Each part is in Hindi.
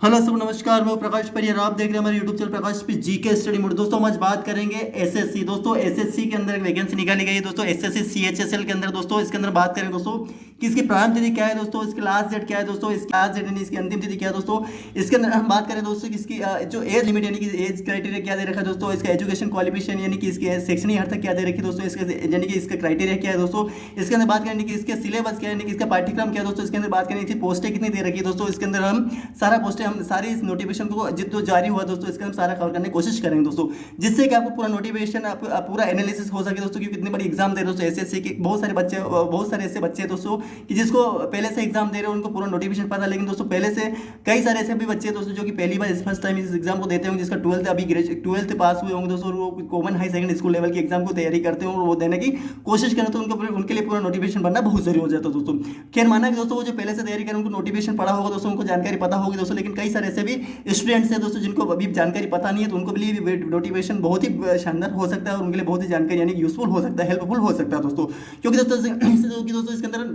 हेलो सब नमस्कार, मैं प्रकाश परियार। आप देख रहे हैं हमारे यूट्यूब चैनल प्रकाश पे जीके स्टडी मोड। दोस्तों हम आज बात करेंगे एसएससी। दोस्तों एसएससी के अंदर एक वैकेंसी निकाली गई है दोस्तों, एसएससी सीएचएसएल के अंदर। दोस्तों इसके अंदर बात करें दोस्तों कि इसकी प्रारंभ तिथि क्या है दोस्तों, इसकी लास्ट डेट क्या है दोस्तों, इसकी लास्ट डेट यानी इसकी अंतिम तिथि क्या है दोस्तों। इसके अंदर हम बात करें दोस्तों कि इसकी जो एज लिमिट यानी कि एज क्राइटेरिया क्या दे रखा है दोस्तों, इसका एजुकेशन क्वालिफिकेशन यानी कि इसकी शैक्षणिक अर्थ क्या दे रखी है दोस्तों, इसका यानी कि इसका क्राइटेरिया क्या है दोस्तों। इसके अंदर बात करें कि इसके सिलेबस क्या है यानी कि इसका पाठ्यक्रम क्या है दोस्तों। इसके अंदर बात करें पोस्टें कितनी दे रखी है दोस्तों। इसके अंदर हम सारा पोस्टें हम सारी इस नोटिफिकेशन को जितना जारी हुआ दोस्तों इसके हम सारा कवर करने की कोशिश करेंगे दोस्तों, जिससे कि आपको पूरा नोटिफिकेशन पूरा एनालिसिस हो सके दोस्तों। क्योंकि इतनी बड़ी एग्जाम दे रहे दोस्तों एसएससी के बहुत सारे ऐसे बच्चे हैं दोस्तों कि जिसको पहले से एग्जाम दे रहे हैं उनको पूरा नोटिफिकेशन पता, लेकिन दोस्तों पहले से कई सारे ऐसे भी बच्चे हैं दोस्तों जो कि पहली बार फर्स्ट टाइम इस एग्जाम को देते होंगे, जिसका 12th पास हुए होंगे दोस्तों, वो common high secondary school level की एग्जाम को तैयारी करते हैं और वो देने की कोशिश करें तो उनके लिए पूरा नोटिफिकेशन बनना बहुत जरूरी हो जाता है दोस्तों। खैर माना कि दोस्तों वो जो पहले से तैयारी करें उनको नोटिफिकेशन पढ़ा होगा दोस्तों, उनको जानकारी पता होगी दोस्तों, लेकिन कई सारे ऐसे भी स्टूडेंट्स हैं दोस्तों जिनको अभी जानकारी पता नहीं है, तो उनको लिए भी नोटिफिकेशन बहुत ही शानदार हो सकता है और उनके लिए बहुत ही जानकारी यानी यूजफुल हो सकता है, हेल्पफुल हो सकता है दोस्तों। क्योंकि दोस्तों इसके अंदर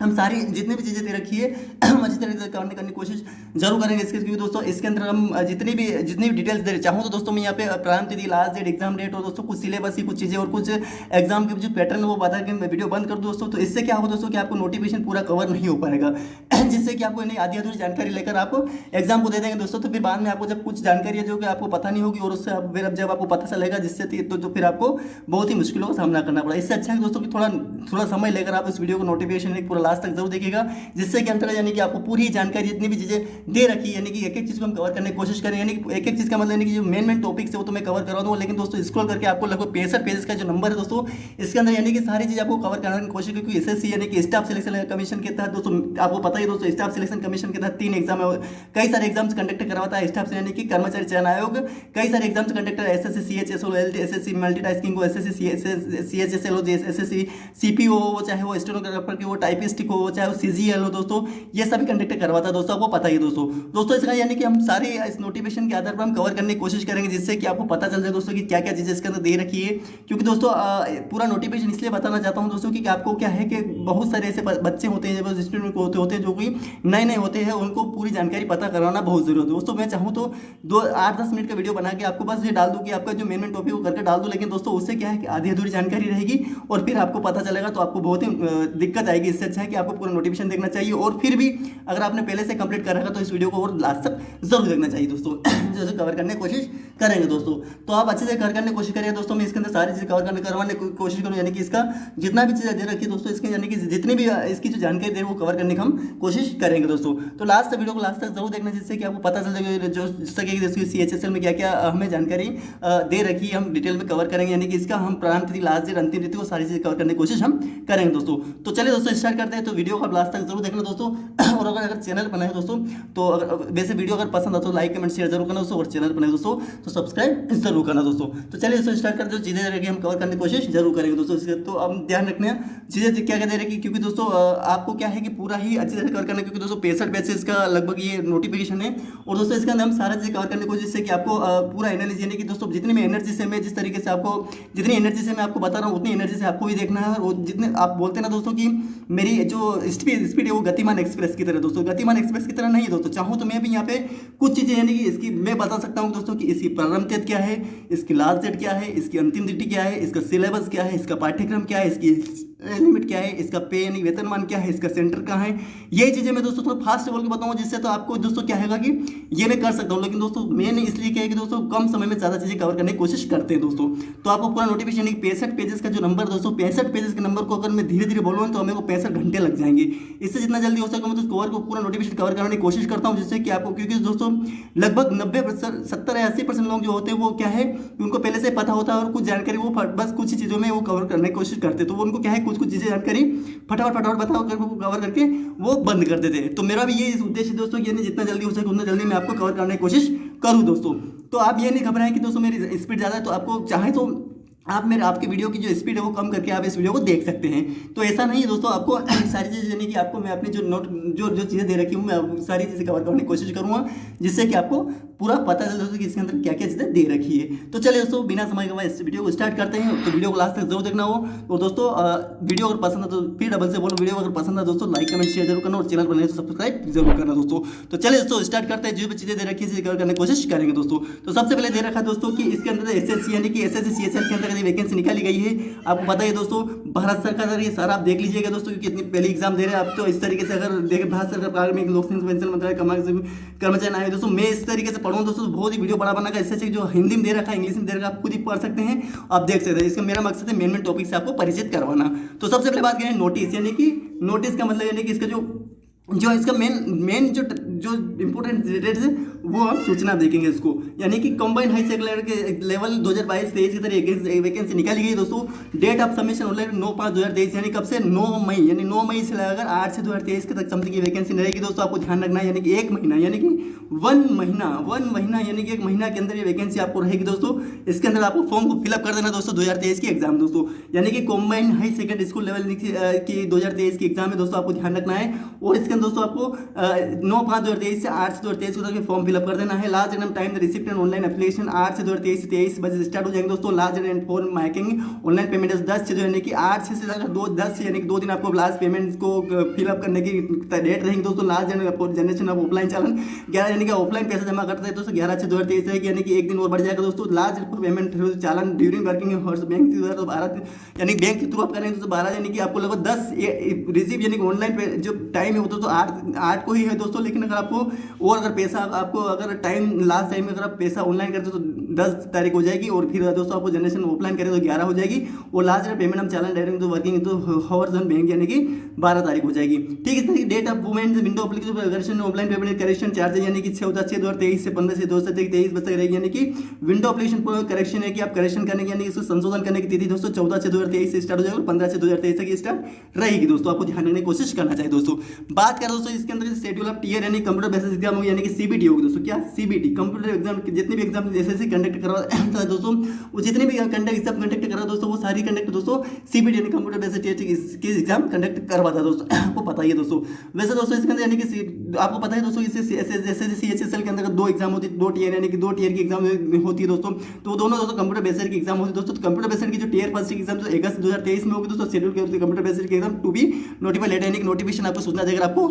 हम सारी जितनी भी चीज़ें दे रखी है हम अच्छी तरीके से करने की कोशिश जरूर करेंगे इसके, क्योंकि दोस्तों इसके अंदर हम जितनी भी डिटेल्स दे चाहूँ तो दोस्तों मैं यहाँ पे प्रारंभ तिथि, लास्ट डेट, एग्जाम डेट और दोस्तों कुछ सिलेबस की कुछ चीज़ें और कुछ एग्जाम के जो पैटर्न वो बता के मैं वीडियो बंद कर दूँ दोस्तों। तो इससे क्या होगा दोस्तों कि आपको नोटिफिकेशन पूरा कवर नहीं हो पाएगा, जिससे कि आपको आधी अधूरी जानकारी लेकर आप एग्जाम को दे देंगे दोस्तों। तो फिर बाद में आपको जब कुछ जानकारी है जो कि आपको पता नहीं होगी और उससे फिर अब जब आपको पता चलेगा जिससे तो फिर आपको बहुत ही मुश्किलों का सामना करना पड़ा। इससे अच्छा है दोस्तों कि थोड़ा समय लेकर आप इस वीडियो को नोटिफिकेशन पूरा लास्ट तक जरूर देखिएगा, जिससे कि अंतर्गत यानी कि आपको पूरी जानकारी जितनी भी चीजें दे रखी है यानी कि एक एक चीज को हम कवर करने की कोशिश करें, यानी कि एक एक चीज का मतलब यानी कि जो मेन टॉपिक्स है वो तो मैं कवर करा दूंगा, लेकिन दोस्तों स्क्रॉल करके आपको लगभग 65 पेजेस का जो नंबर है दोस्तों इसके अंदर यानी कि सारी चीज आपको कवर करने की कोशिश, क्योंकि एसएससी यानी कि स्टाफ सिलेक्शन कमीशन के तहत दोस्तों आपको पता ही दोस्तों स्टाफ सिलेक्शन कमीशन के तहत 3 एग्जाम है, कई सारे एग्जाम्स कंडक्ट करवाता है स्टाफ यानी कि कर्मचारी चयन आयोग, कई सारे exams conduct SSC CHSL, SSC multitasking, SSC CHSL हो, एसएससी सीपीओ हो, चाहे वो स्टेनोग्राफर की वो टाइपिस्ट हो, चाहे वो सीजीएल हो दोस्तों, ये सभी कंडक्ट करवाता है दोस्तों, आपको पता ही दोस्तों इसका यानी कि हम सारे इस नोटिफिकेशन के आधार पर हम कवर करने की कोशिश करेंगे, जिससे कि आपको पता चल जाए दोस्तों कि क्या क्या चीजें इसके अंदर दे रखी है। क्योंकि दोस्तों पूरा नोटिफिकेशन इसलिए बताना चाहता हूं दोस्तों कि आपको क्या है कि बहुत सारे ऐसे बच्चे होते हैं स्टूडेंट होते हैं जो कि नए होते हैं, उनको पूरी जानकारी पता करवाना बहुत जरूरी है दोस्तों। मैं चाहूँ तो 8-10 मिनट का वीडियो बना के आपको बस ये डाल दूँ कि आपका जो मेन टॉपिक वो करके डाल दूँ, लेकिन दोस्तों उससे क्या है कि आधी अधूरी जानकारी रहेगी और फिर आपको पता चलेगा तो आपको बहुत ही दिक्कत आएगी। इससे अच्छा है कि आपको पूरा नोटिफिकेशन देखना चाहिए, और फिर भी अगर आपने पहले से कंप्लीट कर रखा तो इस वीडियो को और लास्ट तक जरूर देखना चाहिए दोस्तों, जैसे कवर करने की कोशिश करेंगे दोस्तों। तो आप अच्छे से कवर करने की कोशिश करिए दोस्तों, मैं इसके अंदर सारी चीज़ करवाने की कोशिश करूँ, यानी कि इसका जितना भी चीज़ें दे रखी है दोस्तों इसके यानी कि जितनी भी इसकी जो जानकारी दे वो कवर करने की हम कोशिश करेंगे दोस्तों। तो लास्ट वीडियो को लास्ट तक जरूर देखना, जिससे कि आपको पता चल जाएगा जो सके सीएचएसएल में क्या क्या हमें जानकारी दे रखी है हम डिटेल में कवर करेंगे, यानी कि इसका हम प्रारंभ तिथि, लास्ट डेट, अंतिम तिथि को सारी चीज़ कवर करने की कोशिश हम करेंगे दोस्तों। तो चलिए दोस्तों स्टार्ट करते हैं। तो वीडियो को लास्ट तक जरूर देखना दोस्तों, और अगर चैनल बनाए दोस्तों तो अगर वैसे वीडियो अगर पसंद आता तो लाइक कमेंट शेयर जरूर करना दोस्तों, और चैनल बनाए दोस्तों तो सब्सक्राइब जरूर करना दोस्तों। तो चलिए दोस्तों स्टार्ट करते हैं, जो चीज़ें रहेगी हम कवर करने की कोशिश जरूर करेंगे दोस्तों। इसके तो अब ध्यान रखना है चीज़ें क्या क्या दे रही, क्योंकि दोस्तों आपको क्या है कि पूरा ही अच्छी तरह कवर करना है, क्योंकि दोस्तों 65 पेजेस का लगभग ये नोटिफिकेशन है, और दोस्तों इसके अंदर हम सारा चीज़ कवर करने की कोशिश, जिससे कि आपको पूरा एनालिसिस यानी कि दोस्तों जितनी भी एनर्जी से मैं जिस तरीके से आपको जितनी एनर्जी से मैं आपको बता रहा हूँ उतनी एनर्जी से आपको भी देखना है। और जितने आप बोलते हैं ना दोस्तों कि मेरी जो स्पीड है वो गतिमान एक्सप्रेस की तरह दोस्तों, गतिमान एक्सप्रेस की तरह नहीं है दोस्तों। चाहूँ तो मैं भी यहाँ पे कुछ चीज़ें यानी कि इसकी मैं बता सकता हूँ दोस्तों कि इसकी प्रारंभ तिथि क्या है, इसकी लास्ट डेट क्या है, इसकी अंतिम तिथि क्या है, इसका सिलेबस क्या है, इसका पाठ्यक्रम क्या है, इसकी लिमिट क्या है, इसका पे यानी वेतनमान क्या है, इसका सेंटर कहाँ है, ये चीज़ें मैं दोस्तों थोड़ा फास्ट बोल के बताऊंगा, जिससे तो आपको दोस्तों क्या है कि ये मैं कर सकता हूँ। लेकिन दोस्तों मेन इसलिए क्या है कि दोस्तों कम समय में ज़्यादा चीज़ें कवर करने की कोशिश करते हैं दोस्तों। तो आपको पूरा नोटिफिकेशन यानी 65 पेजेस का जो नंबर दोस्तों, 65 पेजेस के नंबर को अगर मैं धीरे धीरे बोलूँ तो मेरे को 65 घंटे लग जाएंगे। इससे जितना जल्दी हो सके मैं तो कवर को पूरा नोटिफिकेशन कवर करने की कोशिश करता हूँ, जिससे कि आपको, क्योंकि दोस्तों लगभग 90%, 70 या 80% लोग जो होते हैं वो क्या है उनको पहले से पता होता है, और कुछ जानकारी वो बस कुछ ही चीज़ों में वो कवर करने की कोशिश करते हैं, तो उनको क्या है कुछ चीज़ें जानकारी फटाफट बताओ कर वो कवर करके वो बंद कर देते हैं। तो मेरा भी ये उद्देश्य दोस्तों कि जितना जल्दी हो सके उतना जल्दी मैं आपको कवर करने की कोशिश करूँ दोस्तों। तो आप ये नहीं घबराएं कि दोस्तों मेरी स्पीड ज़्यादा है, तो आपको चाहे तो आप आपके वीडियो की जो स्पीड है वो कम करके आप इस वीडियो को देख सकते हैं। तो ऐसा नहीं है दोस्तों, आपको सारी चीज़ें यानी कि आपको मैं अपनी जो चीज़ें दे रखी हूँ मैं सारी चीज़ें कवर करने की कोशिश करूँगा, जिससे कि आपको पूरा पता चले दोस्तों कि इसके अंदर क्या क्या चीज़ें दे रखी है। तो चलिए दोस्तों बिना समय गवाए इस वीडियो को स्टार्ट करते हैं। तो वीडियो को लास्ट तक जरूर देखना हो। और दोस्तों वीडियो अगर पसंद है तो फिर डबल से बोलो, वीडियो अगर पसंद है दोस्तों लाइक कमेंट शेयर जरूर करना और चैनल बनाए तो सब्सक्राइब जरूर करना दोस्तों। तो चलिए दोस्तों स्टार्ट करते हैं। जो भी चीज़ें दे रखी है कवर करने की कोशिश करेंगे दोस्तों। तो सबसे पहले दे रखा है दोस्तों कि इसके अंदर एसएससी यानी कि एसएससी सीएचएसएल के अंदर वैकेंसी निकाली गई है। आपको पता है दोस्तों भारत सरकार ये सारा आप देख लीजिएगा दोस्तों कि कितनी पहले एग्जाम दे रहे हैं आप। तो इस तरीके से अगर देखें भारत सरकार कार्मिक लोक सेवा पेंशन मंत्रालय कर्मचारी आए दोस्तों, मैं इस तरीके से पढ़ूँ दोस्तों, बहुत ही वीडियो बड़ा बनाकर इससे जो हिंदी में दे रखा है इंग्लिश में दे रखा है आप खुद ही पढ़ सकते हैं, आप देख सकते हैं। इसका मेरा मकसद है मेन टॉपिक से आपको परिचित करवाना। तो सबसे पहले बात करें नोटिस, यानी कि नोटिस का मतलब यानी कि इसका जो इसका मेन जो इंपॉर्टेंट डेट्स है वो हम सूचना देखेंगे इसको, यानी कि कंबाइंड हाई सेकेंडरी के लेवल 2022-23 की तरह वैकेंसी निकाली गई दोस्तों। डेट ऑफ सबमिशन ऑनलाइन 9/5/2023 यानी कब से 9 मई, यानी 9 मई से लगाकर 8 से 2023 के तक समथिंग की वैकेंसी रहेगी दोस्तों। आपको ध्यान रखना है, यानी कि एक महीना यानी कि वन महीना यानी कि एक महीना के अंदर ये वैकेंसी आपको रहेगी दोस्तों। इसके अंदर आपको फॉर्म को फिलअप कर देना दोस्तों। 2023 की एग्जाम दोस्तों, यानी कि combined high secondary school level की 2023 की एग्जाम है दोस्तों, आपको ध्यान रखना है। और इसके अंदर दोस्तों आपको 9/5/2023 से 8 से 2023 को तक फॉर्म फिलअप कर देना है। Last and time the receipt and online application 8 से 2023 से 23 बजे स्टार्ट हो जाएंगे दोस्तों। Last and for making online payment 10 से यानी कि 8 से 10 यानी कि 2 दिन आपको लास्ट पेमेंट को फिलअप करने की डेट रहेगी दोस्तों। लास्ट जनरेशन ऑफ ऑफलाइन चालन 11 यानी कि ऑफलाइन पैसा जमा करते हैं दोस्तों 11 से 2023 रहेगी, यानी कि एक दिन और बढ़ जाएगा दोस्तों। लास्ट पेमेंट चालन ड्यूरिंग वर्किंग हॉर्स बैंक तो 12 यानी बैंक के थ्रू आप करेंगे दोस्तों 12 यानी कि आपको लगभग 10 रिसीव यानी कि ऑनलाइन जो टाइम है वो तो 8 को ही है दोस्तों। लेकिन अगर आपको और अगर पैसा आपको अगर टाइम लास्ट टाइम में अगर आप पैसा ऑनलाइन करते हो तो 10 तारीख हो जाएगी, और फिर दोस्तों आपको जनरेशन ऑफलाइन करें तो 11 हो जाएगी, और लास्ट पेमेंट हम चालन डायरेक्ट तो वर्किंग तो हॉर्स बैंक यानी कि 12 तारीख हो जाएगी। ठीक इस तरीके date of movement window application offline payment correction charges यानी कि 14/6/2023 से 15/6/2023 बजे तक रहेगी, यानी कि विंडो एप्लीकेशन करेक्शन है कि आप करेक्शन करने की यानी कि इसको संशोधन करने की तिथि दोस्तों 14/6/2023 से स्टार्ट हो जाएगी और 15/6/2023 तक स्टार्ट रहेगी दोस्तों। आपको ध्यान रखने की कोशिश करना चाहिए दोस्तों। बात करें दोस्तों इसके अंदर शेड्यूल ऑफ टीयर यानी कंप्यूटर बेसिस एग्जाम होगी, यानी कि सीबीटी होगी दोस्तों। क्या सीबीटी कंप्यूटर एग्जाम जितने भी एग्जाम एसएससी कंडक्ट करवाता है दोस्तों, वो जितने भी एग्जाम कंडक्ट करा दोस्तों वो सारी कंडक्ट दोस्तों सीबीटी यानी computer basis tier exam conduct करवाता है दोस्तों, आपको पता ही है दोस्तों। वैसे दोस्तों इसके अंदर यानी कि आपको पता है दोस्तों एसएससी सीएचएसएल के अंदर 2 एग्जाम होती है, 2 टीयर यानी कि 2 टीयर की एग्जाम होती है दोस्तों। तो दोनों दोस्तों कंप्यूटर बेसिस की एग्जाम होती है दोस्तों। तो कंप्यूटर बेसिस की जो टीयर फर्स्ट की एग्जाम 1 2023 में होगी दोस्तों, शेड्यूल की कंप्यूटर बेसिस की exam to be notified later यानी कि नोटिफिकेशन आपको सूचना देकर आपको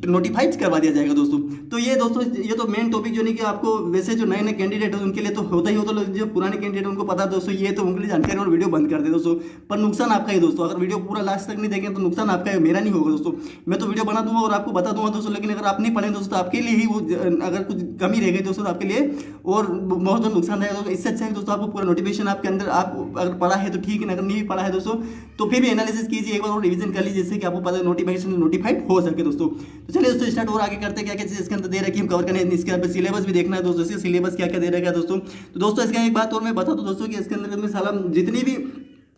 नोटिफाइड करवा दिया जाएगा दोस्तों। तो ये दोस्तों ये तो मेन टॉपिक जो नहीं कि आपको वैसे जो नए कैंडिडेट है उनके लिए तो होता ही होता है, जो पुराने कैंडिडेट उनको पता है दोस्तों, ये तो उनके लिए जानकारी और वीडियो बंद कर दे दोस्तों। पर नुकसान आपका ही दोस्तों, अगर वीडियो पूरा लास्ट तक नहीं देखें तो नुकसान आपका है, मेरा नहीं होगा दोस्तों। मैं तो वीडियो बना दूंगा और आपको बता दूंगा दोस्तों, लेकिन अगर आप नहीं पढ़ें दोस्तों तो आपके लिए ही वो अगर कुछ कमी रह गई दोस्तों तो आपके लिए और बहुत नुकसान है। इससे अच्छा है दोस्तों आपको पूरा नोटिफिकेशन आपके अंदर आप अगर पढ़ा है तो ठीक है, अगर नहीं पढ़ा है दोस्तों तो फिर भी एनालिसिस कीजिए एक बार और रिवीजन कर लीजिए, जिससे कि आपको पता नोटिफिकेशन नोटिफाइड हो सके दोस्तों। तो चलिए दोस्तों स्टार्ट और आगे करते हैं क्या क्या चीज़ इसके अंदर दे रखी है हम कवर करने, इसके अंदर सिलेबस भी देखना है दोस्तों, इसके सिलेबस क्या क्या दे रखा है दोस्तों। तो दोस्तों इसका एक बात और मैं बता दूं दोस्तों कि इसके अंदर मैं साला जितनी भी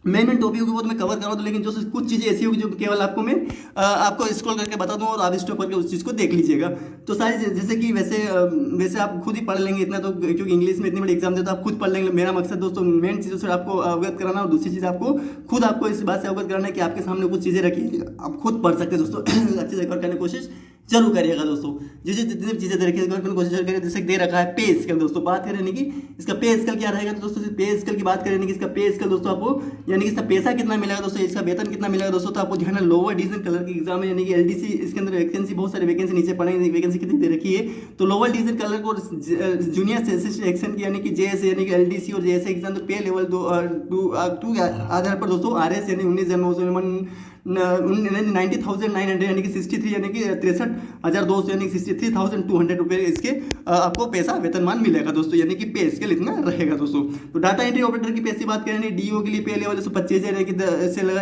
मेन टॉपिक होगी वो तो मैं कवर करा दूँ, लेकिन जो कुछ चीज़ें ऐसी होगी जो केवल आपको मैं आपको स्क्रॉल करके बता दूँ और आप स्टॉप करके उस चीज़ को देख लीजिएगा। तो सारी जैसे कि वैसे आप खुद ही पढ़ लेंगे इतना तो, क्योंकि इंग्लिश में इतनी बड़ी एग्जाम देते तो आप खुद पढ़ लेंगे। मेरा मकसद दोस्तों मेन चीज़ों से आपको अवगत कराना और दूसरी चीज़ आपको इस बात से अवगत कराना है कि आपके सामने कुछ चीज़ें रखी आप खुद पढ़ सकते हैं दोस्तों। अच्छे से कवर करने की कोशिश जरूर करिएगा दोस्तों। जैसे जितनी भी चीज़ें दे रखी है कोशिश करिए। जैसे दे रखा है पे स्केल दोस्तों, बात करें कि इसका पे स्केल क्या रहेगा तो दोस्तों पे स्केल की बात करें कि इसका पे स्केल दोस्तों आपको यानी कि इसका पैसा कितना मिलेगा दोस्तों, इसका वेतन कितना मिलेगा दोस्तों। तो आपको ध्यान है लोअर डिवीजन कलर की एग्जाम है यानी कि एलडीसी, इसके अंदर वैकेंसी बहुत सारी वैकेंसी नीचे पड़ेंगे, वैकेंसी कितनी दे रखी है। तो लोअर डिवीजन कलर को जूनियर सेक्शन की यानी कि जेएस यानी कि एलडीसी और जेएस एग्जाम तो पे लेवल 2 आधार पर दोस्तों आरएस यानी 19 जनवरी 90,900 यानी कि 63 यानी कि 63,200 यानी कि 63,200 रुपये इसके आपको पैसा वेतनमान मिलेगा दोस्तों, यानी कि पे स्केल इतना रहेगा दोस्तों। तो डाटा एंट्री ऑपरेटर की पैसे बात करें डीओ के लिए पे लेवल 25,000 यानी कि से लगा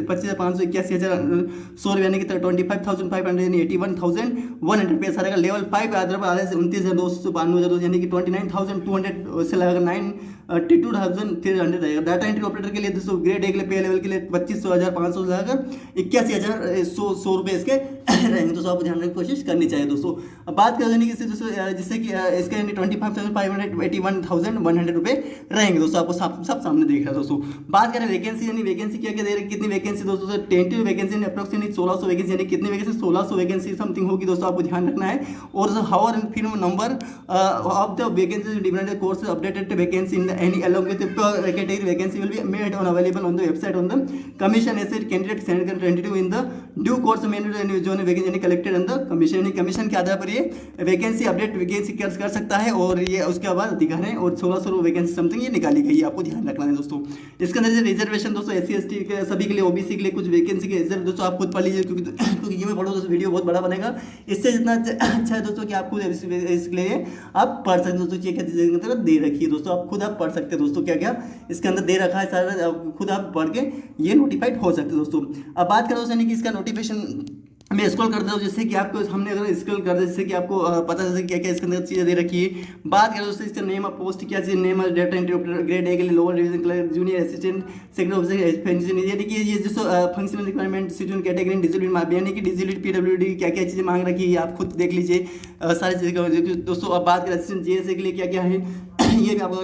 25,581,100 यानी कि 25,500 यानी 81,100 पैसा रहेगा। लेवल 5 आधार पर 29,292 यानी कि 29,200 से लगा 9 32,300 रहेगा। डाटा एंट्री ऑपरेटर के लिए दोस्तों ग्रेड ए के लिए पे लेवल के लिए 25,500 लगाकर 81,100 रुपये इसके रहेंगे दोस्तों। आपको ध्यान रखने की कोशिश करनी चाहिए दोस्तों। अब बात कर देंगे दोस्तों जिससे कि इसके यानी 25,581 रुपये रहेंगे दोस्तों। आपको सब सामने देख रहा है दोस्तों। बात करें वैकेंसी, यानी वैकेंसी क्या क्या दे रहे हैं, कितनी वैकेंसी दोस्तों, तो टेंटिव वैकेंसी अप्रोक्सीमेटली 1600 वैकेंसी, यानी कितनी वैकेंसी 1600 वैकेंसी समथिंग होगी दोस्तों। आपको ध्यान रखना है। और हावर फिर number of the vacancy dependent course updated vacancy in any along with category vacancy will be made on available on the website on the commission as candidate send tentative in the due course mandatory जो vacancy collected on the commission, यानी कमीशन के आधार पर ये वैकेंसी अपडेट वैकेंसी कर सकता है। और ये उसके बाद अधिकार है। और 1600 वैकेंसी समथिंग ये निकाली गई है, आपको ध्यान रखना है दोस्तों। इसके अंदर रिजर्वेशन दोस्तों SC ST के सभी के लिए, OBC के लिए कुछ वैकेंसी के रिजर्व दोस्तों आप खुद पढ़ लीजिए, क्योंकि ये मैं पढ़ूँ दोस्तों वीडियो बहुत बड़ा बनेगा। इससे जितना अच्छा है दोस्तों कि आपको इसके लिए आप पढ़ सकते दोस्तों। ये क्या दे रखी है दोस्तों, आप खुद आप पढ़ सकते हैं दोस्तों। क्या क्या इसके अंदर दे रखा है सारा, खुद आप पढ़ के ये नोटिफाइड हो सकते हैं दोस्तों। अब बात करो यानी कि इसका नोटिफिकेशन मैं स्क्रॉल करता हूँ, जिससे कि आपको हमने अगर स्क्रॉल कर दिया जिससे कि आपको पता चल सके क्या क्या इसके अंदर चीज़ें दे रखी है। बात करें दोस्तों इसका नेम ऑफ पोस्ट क्या चीज़, name of data entry operator grade A के लिए lower division clerk junior assistant secretary officer function, यानी कि ये जो functional requirement citizen category digital यानी कि डिजिटल PWD क्या क्या चीज़ें मांग रखी है आप खुद देख लीजिए सारी चीज़ें दोस्तों। अब बात करें असिस्टेंट GSA के लिए क्या क्या है ये भी आपको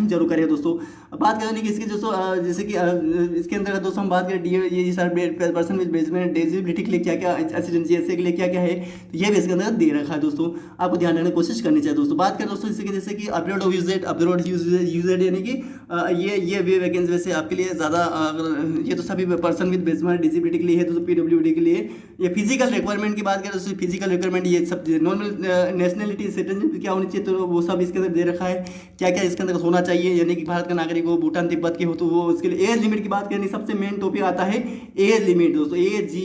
जरूर करिए दोस्तों। बात करें कि इसके दोस्तों जैसे कि इसके अंदर दोस्तों हम बात करें ये सारे पर्सन विद बेसमेंट डिसेबिलिटी के लिए क्या क्या, असिस्टेंट GSA के लिए क्या क्या है, तो ये भी इसके अंदर दे रखा है दोस्तों। आपको ध्यान रखने की कोशिश करनी चाहिए दोस्तों। बात करें दोस्तों इसके जैसे कि अपलोड यूजेड यानी कि ये भी वैकेंसी वैसे आपके लिए ज़्यादा ये तो सभी पर्सन विद बेसमेंट डिसेबिलिटी के लिए है दोस्तों। PWD के लिए ये फिजिकल रिक्वायरमेंट की बात करें दोस्तों, फिजिकल रिक्वायरमेंट ये सब नॉर्मल नेशनलिटी सिटीजन क्या होनी चाहिए तो वो सब इसके अंदर दे रखा है। क्या क्या इसके अंदर होना चाहिए, यानी कि भारत का नागरिक हो, भूटान तिब्बत के हो तो वो उसके लिए। एज लिमिट की बात करें, सबसे मेन टॉपिक आता है एज लिमिट दोस्तों। एज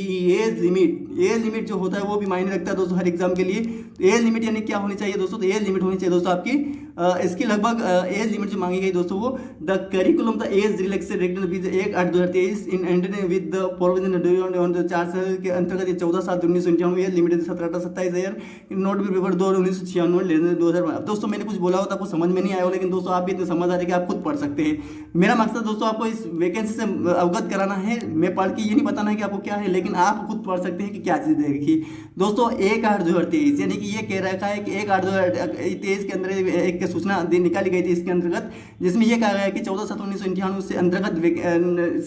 लिमिट जो होता है वो भी मायने रखता है दोस्तों हर एग्जाम के लिए। एज लिमिट यानी क्या होनी चाहिए दोस्तों, तो एज लिमिट होनी चाहिए दोस्तों आपकी इसकी लगभग एज लिमिट जो मांगी गई दोस्तों वो the curriculum the age relaxed with 1/8/2023 in and with the provision on the 4 साल के अंतर्गत 14/7/1991 एज लिमिट 17/28 ईयर नोट भी पेपर 2/1996 2012। दोस्तों मैंने कुछ बोला होता आपको समझ में नहीं आया हो, लेकिन दोस्तों आप भी इतने समझ आ रहे कि आप खुद पढ़ सकते हैं। मेरा मकसद दोस्तों आपको इस वैकेंसी से अवगत कराना है, मैं पढ़ के ये नहीं बताना है कि आपको क्या है, लेकिन आप खुद पढ़ सकते हैं कि क्या चीज़ दे रखी दोस्तों। 1/8/2023 यानी कि ये कह रखा है कि 1/8/2023 के अंदर एक सूचना निकाली गई थी इसके अंतर्गत, जिसमें यह कहा गया है कि 14/7/1991 से अंतर्गत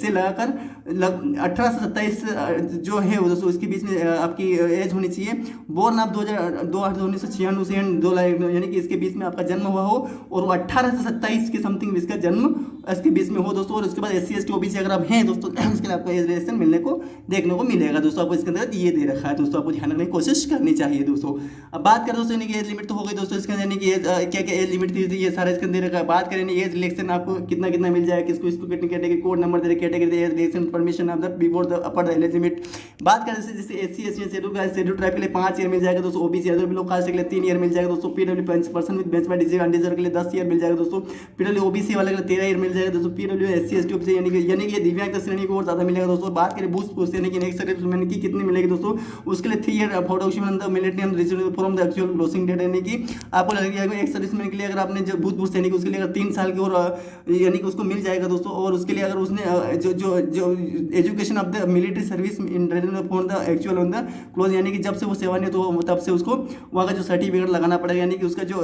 से लगाकर 18 से 27 जो है वो दोस्तों इसके बीच में आपकी एज होनी चाहिए। बोर्न आप 2/1996 से 2 यानी कि इसके बीच में आपका जन्म हुआ हो और वो 18 से 27 के समथिंग इसका जन्म इसके बीच में हो दोस्तों। और उसके बाद SC ST OBC अगर आप हैं दोस्तों उसके लिए आपको एज रिलेक्शन मिलने को देखने को मिलेगा दोस्तों। आपको इसके अंदर ये दे रखा है दोस्तों, आपको ध्यान रखने की कोशिश करनी चाहिए दोस्तों। अब बात करें दोस्तों यानी कि एज लिमिट तो हो गई दोस्तों इसके यानी कि क्या क्या एज लिमिट थी ये सारा इसके अंदर रखा है। बात करें एज रिलेक्शन आपको कितना कितना मिल जाएगा, किसको इसको कितनी कैटेगरी कोड नंबर दे category age relaxation permission of the before the upper the age limit. बात करें जैसे SC ST शेड्यूल ट्राइब के लिए 5 ईयर मिल जाएगा दोस्तों। OBC अदर बिलो कास्ट के लिए 3 ईयर मिल जाएगा दोस्तों। PW person with bench by undeserve के लिए 10 ईयर मिल जाएगा दोस्तों। PW OBC वाले के लिए 13 ईयर मिल जाएगा दोस्तों। PW SC ST OBC यानी कि ये दिव्यांग श्रेणी को और ज़्यादा मिलेगा दोस्तों। बात करें बूस्ट पोस्ट यानी कि नेक्स्ट सर्विसमैन की कितनी मिलेगी दोस्तों, उसके लिए 3 year for option the military and received from the actual closing date, यानी कि आपको लगेगा एक सर्विसमैन के लिए अगर आपने जो बूस्ट पोस्ट यानी कि उसके लिए अगर 3 साल की और यानी कि उसको मिल जाएगा दोस्तों। और उसके लिए अगर उसने जो education of the military service in for the actual on the close यानी कि जब से वो सेवानिवृत्त हो तब से उसको वहाँ का जो सर्टिफिकेट लगाना पड़ेगा, यानी कि उसका जो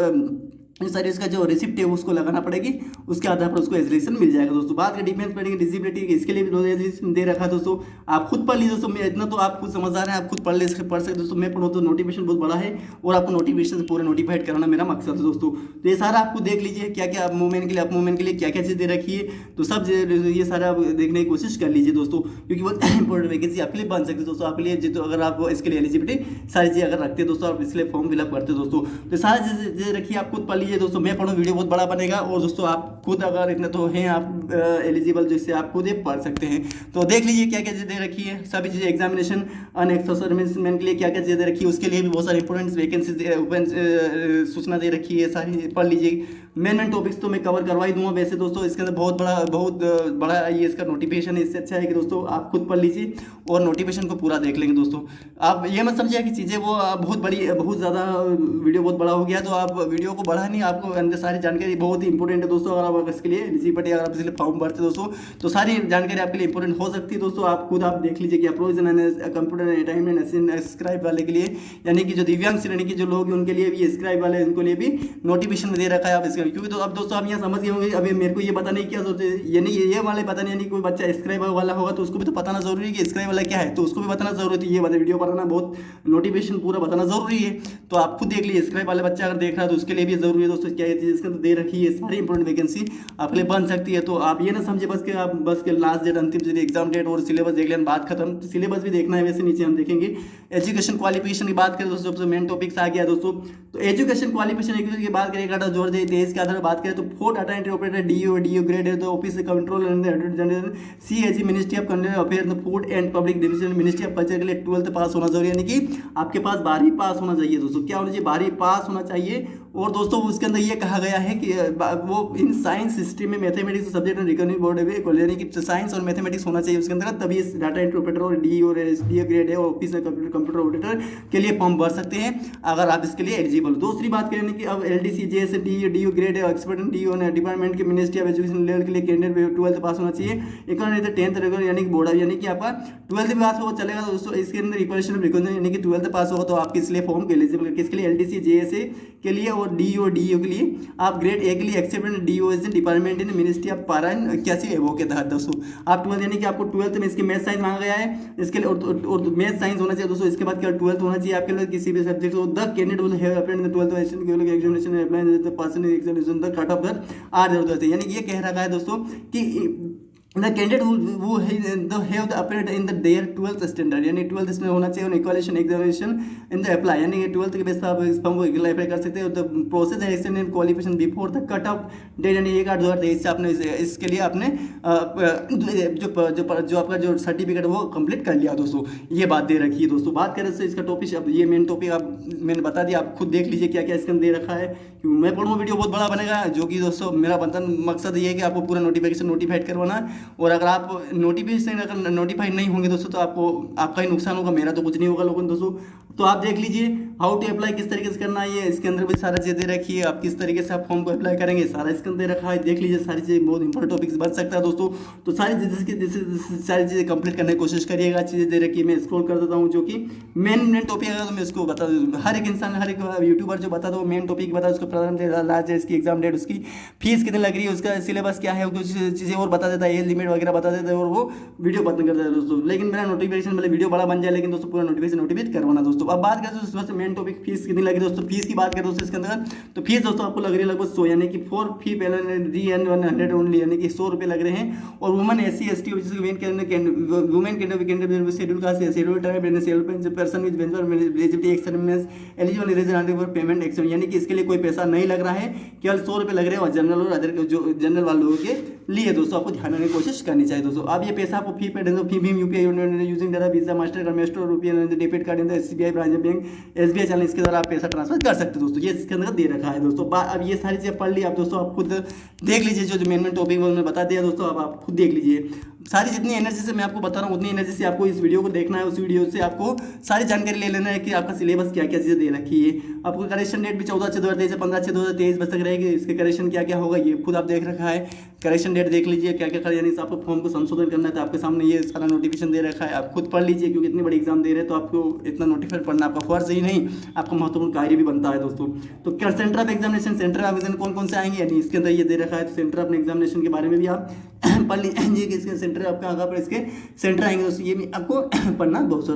सर्विस का जो रिसिप्ट है उसको लगाना पड़ेगी, उसके आधार पर उसको एजुकेशन मिल जाएगा दोस्तों। बात करें डिफेंस पढ़ेंगे डिसेबिलिटी इसके लिए भी एजुकेशन दे रखा है दोस्तों। आप खुद पढ़ लीजिए दोस्तों, मैं इतना तो आप खुद समझदार हैं, आप खुद पढ़ सकते दोस्तों। मैं पढ़ूँ तो नोटिफिकेशन बहुत बड़ा है और आपको नोटिफिकेशन पूरा नोटिफाइड कराना मेरा मकसद है दोस्तों। तो ये सारा आपको देख लीजिए क्या क्या मूवमेंट के लिए, अप मूवमेंट के लिए क्या क्या चीज़ दे रखी है, तो सब ये सारा आप देखने की कोशिश कर लीजिए दोस्तों, क्योंकि बहुत इंपॉर्टेंट वैकेंसी आपके लिए बन सकती है दोस्तों। आपके लिए तो अगर आप इसके लिए एलिजिबिलिटी सारी चीज़ें अगर रखते हैं दोस्तों, आप इसके लिए फॉर्म फिलअप करते हैं दोस्तों, तो सारी चीज़ें रखिए आप खुद पढ़ लीजिए दोस्तों। मैं पढ़ूँ वीडियो बहुत बड़ा बनेगा और दोस्तों आप खुद अगर इतने तो हैं आप एलिजिबल, जिससे आप खुद ये पढ़ सकते हैं। तो देख लीजिए क्या क्या चीज़ें दे रखी है, सभी चीज़ें एग्जामिनेशन अनएक्सर्विसमेंट के लिए क्या क्या चीज़ें दे रखी है, उसके लिए भी बहुत सारी इंपॉर्टेंट वैकेंसी ओपन सूचना दे रखी है, सारी पढ़ लीजिए। मेन टॉपिक्स तो मैं कवर करवा ही दूंगा। वैसे दोस्तों इसके अंदर बहुत बड़ा ये इसका नोटिफिकेशन है, इससे अच्छा है कि दोस्तों आप खुद पढ़ लीजिए और नोटिफिकेशन को पूरा देख लेंगे। दोस्तों आप ये मत समझिए कि चीज़ें वो बहुत बड़ी, बहुत ज़्यादा वीडियो बहुत बड़ा हो गया तो आप वीडियो को बढ़ा नहीं, आपको अंदर सारी जानकारी बहुत ही इंपॉर्टेंट है दोस्तों। अगर आप इसके लिए एलिजिबिलिटी, अगर आप इसके लिए फॉर्म भरते दोस्तों तो सारी जानकारी आपके लिए इंपॉर्टेंट हो सकती है दोस्तों। आप खुद आप देख लीजिए कि प्रोविजन कंप्यूटर टाइम स्क्राइब वाले के लिए, यानी कि जो दिव्यांग श्रेणी के जो लोग हैं उनके लिए भी, स्क्राइब वाले उनके लिए भी नोटिफिकेशन में दे रखा है आप इसका। क्योंकि तो अब दोस्तों आप यहाँ समझ गए होंगे, अभी मेरे को ये पता नहीं क्या सोचते, यानी ये वाले पता नहीं, यानी कोई बच्चा स्क्राइब वाला होगा तो उसको भी तो बताना जरूरी है कि स्क्राइब वाला क्या है, तो उसको भी बताना जरूरी है। ये वीडियो बनाना बहुत, नोटिफिकेशन पूरा बताना जरूरी है। तो आप खुद देख लीजिए, स्क्राइब वाला बच्चा अगर देख रहा है तो उसके लिए भी जरूरी है दोस्तों। क्या चीज़ इसके अंदर दे रखी है, सारी इंपॉर्टेंट वैकेंसी आपके लिए बन सकती है। तो आप ये ना समझे बस के आप बस के लास्ट डेट, अंतिम डेट, एग्जाम डेट और सिलेबस देख लें, बात खत्म। तो सिलेबस भी देखना है, वैसे नीचे हम देखेंगे। एजुकेशन क्वालिफिकेशन की बात करें दोस्तों, सबसे मेन टॉपिक्स आ गया दोस्तों। तो एजुकेशन क्वालिफिकेशन की बात करें, जो 2023 के आधार पर बात करें तो 4 data entry operator DO grade है, तो office control general CAG ministry of control affair food and public division ministry of culture के लिए 12th पास होना जरूरी है, यानी कि आपके पास 12वीं पास होना चाहिए दोस्तों। क्या होना चाहिए? 12वीं पास होना चाहिए। और दोस्तों उसके अंदर ये कहा गया है कि वो इन साइंस सिस्टम में मैथमेटिक्स सब्जेक्ट में रिकॉग्निज बोर्ड है, यानी कि साइंस और मैथमेटिक्स होना चाहिए उसके अंदर, तभी इस डाटा एंट्री ऑपरेटर और डी और ग्रेड है और ऑफिस कंप्यूटर ऑपरेटर के लिए फॉर्म भर सकते हैं अगर आप इसके लिए एलिजिबल। दूसरी बात करें कि अब LDC JS डी ग्रेड है, एक्सपर्ट डी डिपार्टमेंट के मिनिस्ट्री ऑफ एजुकेशन लेवल के लिए कैंडिडेट 12th पास होना चाहिए। एक 10th रेगुलर, यानी कि बोर्ड, यानी कि आपका 12th पास होगा चलेगा दोस्तों। इसके अंदर इक्वेशन ऑफ रिकॉग्निशन, यानी कि 12th पास होगा तो आप किस लिए फॉर्म एलिजिबल, किसके लिए? LDC JS के लिए और DO के लिए। आप ग्रेड ए के लिए accepted DOS department in ministry of पारा 81 एवो के तहत दोस्तों। आप 12th, यानी कि आपको 12th में इसके मैथ साइंस मांगा गया है, इसके लिए और मैथ साइंस होना चाहिए दोस्तों। इसके बाद क्या 12th होना चाहिए आपके लिए किसी भी सब्जेक्ट को। The candidate will have applied in the 12th examination apply the person examination the cut off the are, यानी ये कह रखा है दोस्तों कि the candidate who have the appeared in the their 12th standard, यानी 12th standard होना चाहिए, इक्वालिशन एग्जामिनेशन इन द अप्लाई, यानी 12th के बेस पर आप इस फॉर्म को अप्लाई कर सकते हैं। द प्रोसेस है extend in qualification before the cut off date, यानी 1/8/2023 से आपने इसके लिए आपने जो आपका जो सर्टिफिकेट वो कंप्लीट कर लिया दोस्तों। ये बात दे रखी है दोस्तों। बात करें तो इसका टॉपिक, अब ये मेन टॉपिक आप मैंने बता दिया, आप खुद देख लीजिए क्या क्या इसके अंदर दे रखा है। मैं पढ़ूँगा वीडियो बहुत बड़ा बनेगा, जो कि दोस्तों मेरा मकसद ये है कि आपको पूरा नोटिफिकेशन नोटिफाइड करवाना। और अगर आप नोटिफिकेशन अगर नोटिफाइड नहीं होंगे दोस्तों तो आपका ही नुकसान होगा, मेरा तो कुछ नहीं होगा लोगों दोस्तों। तो आप देख लीजिए हाउ टू अप्लाई, किस तरीके से करना है, ये इसके अंदर भी सारा चीज़ दे रखी है। आप किस तरीके से आप फॉर्म को अप्लाई करेंगे सारा इसके अंदर रखा है, देख लीजिए सारी चीज़ें। बहुत इंपॉर्टेंट टॉपिक्स बन सकता है दोस्तों। तो सारी सारी चीज़ें कंप्लीट करने की कोशिश करिएगा। चीज़ें दे रखी है, मैं स्क्रॉल कर देता हूँ, जो कि मेन टॉपिक है तो मैं उसको बता दूँ। हर एक इंसान, हर एक यूट्यूबर जो बता दो मेन टॉपिक बता, उसको प्रधान लास्ट है, इसकी एग्जाम डेट, उसकी फीस कितनी लग रही है, उसका सिलेबस क्या है, कुछ चीज़ें और बता देता है, एज लिमिट वगैरह बता देता है, और वो वीडियो बंद कर देता है दोस्तों। लेकिन मेरा नोटिफिकेशन वाले वीडियो बड़ा बन जाए, लेकिन दोस्तों पूरा नोटिफिकेशन नोटिफिकेट करवाना दोस्तों। अब बात करें तो मेन टॉपिक फीस कितनी लगी दोस्तों। फीस की बात करें दोस्तों इसके अंदर, तो फीस दोस्तों आपको लग रही है लगभग 100, यानी कि 4 फी $100 ओनली, यानी कि 100 रुपये लग रहे हैं। और women SC ST women candidate schedule caste schedule tribe person with eligibility experience eligible reason payment action, यानी कि इसके लिए कोई पैसा नहीं लग रहा है, केवल 100 रुपये लग रहे हैं। और जनरल और अदर जो जनरल वाले लोगों के लिए दोस्तों आपको ध्यान रखने की कोशिश करनी चाहिए दोस्तों। अब ये पैसा आपको फी पे भीम UPI using data Visa Mastercard Maestro RuPay debit card in the SBI branch bank SBI channel, इसके द्वारा आप पैसा ट्रांसफर कर सकते हो दोस्तों। ये इसके अंदर दे रखा है दोस्तों। अब ये सारी चीज़ें पढ़ ली आप दोस्तों, आप खुद देख लीजिए जो मेन टॉपिक मैंने बता दिया दोस्तों। अब आप खुद देख लीजिए सारी जितनी एनर्जी से मैं आपको बता रहा हूँ उतनी एनर्जी से आपको इस वीडियो को देखना है। उस वीडियो से आपको सारी जानकारी ले लेना है कि आपका सिलेबस क्या क्या चीज़ें दे रखी है। आपको करेक्शन डेट भी 14/6/2023 से 15/6/2023 बज तक रहेगी। इसके करेक्शन क्या क्या होगा ये खुद आप देख रखा है। करेक्शन डेट देख लीजिए क्या क्या कर, यानी आपको फॉर्म को संशोधन करना है तो आपके सामने ये सारा नोटिफिकेशन दे रखा है। आप खुद पढ़ लीजिए, क्योंकि इतनी बड़ी एग्जाम दे रहे हैं तो आपको इतना नोटिफाइड पढ़ना आपका फर्ज ही नहीं, आपका महत्वपूर्ण कार्य भी बनता है दोस्तों। तो centre of examination, centre of examination कौन कौन से आएंगे, यानी इसके अंदर ये दे रखा है। तो सेंटर ऑफ एग्जामिनेशन के बारे में भी आप पढ़ लीजिए कि इसके सेंटर आपका आगे पर इसके सेंटर आएंगे दोस्तों, ये भी आपको पढ़ना दोस्तों।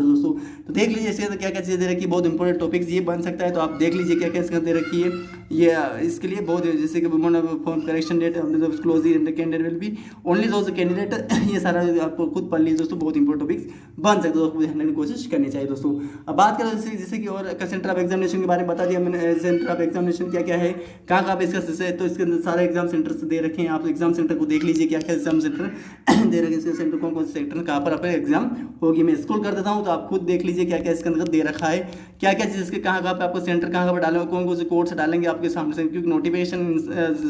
तो देख लीजिए इसके अंदर क्या क्या चीज़ें दे रखी है, बहुत इंपॉर्टेंट टॉपिक्स ये बन सकता है। तो आप देख लीजिए क्या क्या इसके अंदर दे रखी है। ये इसके लिए बहुत जैसे कि woman form correction date close candidate will be only दोस्त कैंडिडेट ये सारा आपको खुद पढ़ लीजिए दोस्तों, बहुत इंपॉर्टेंट टॉपिक्स बन सकते हैं दोस्तों, ध्यान रखने की कोशिश करनी चाहिए दोस्तों। अब बात करें जैसे कि और सेंटर ऑफ एग्जामिनेशन के बारे में बता दिया मैंने, सेंटर ऑफ एग्जामिनेशन क्या क्या है, कहाँ कहाँ पे इसका, तो इसके अंदर सारे एग्जाम सेंटर दे रखे हैं, आप एग्जाम सेंटर को देख लीजिए क्या क्या एग्जाम सेंटर दे रखे हैं, इसके सेंटर कौन कौन से सेंटर कहाँ पर आप एग्जाम होगी। मैं स्क्रॉल कर देता हूँ तो आप खुद देख लीजिए क्या क्या इसके अंदर दे रखा है, क्या क्या चीज़ इसके कहाँ कहाँ पे आपको सेंटर कहाँ पर डालेंगे, कौन कौन से कोर्स डालेंगे आपके सामने से, क्योंकि नोटिफिकेशन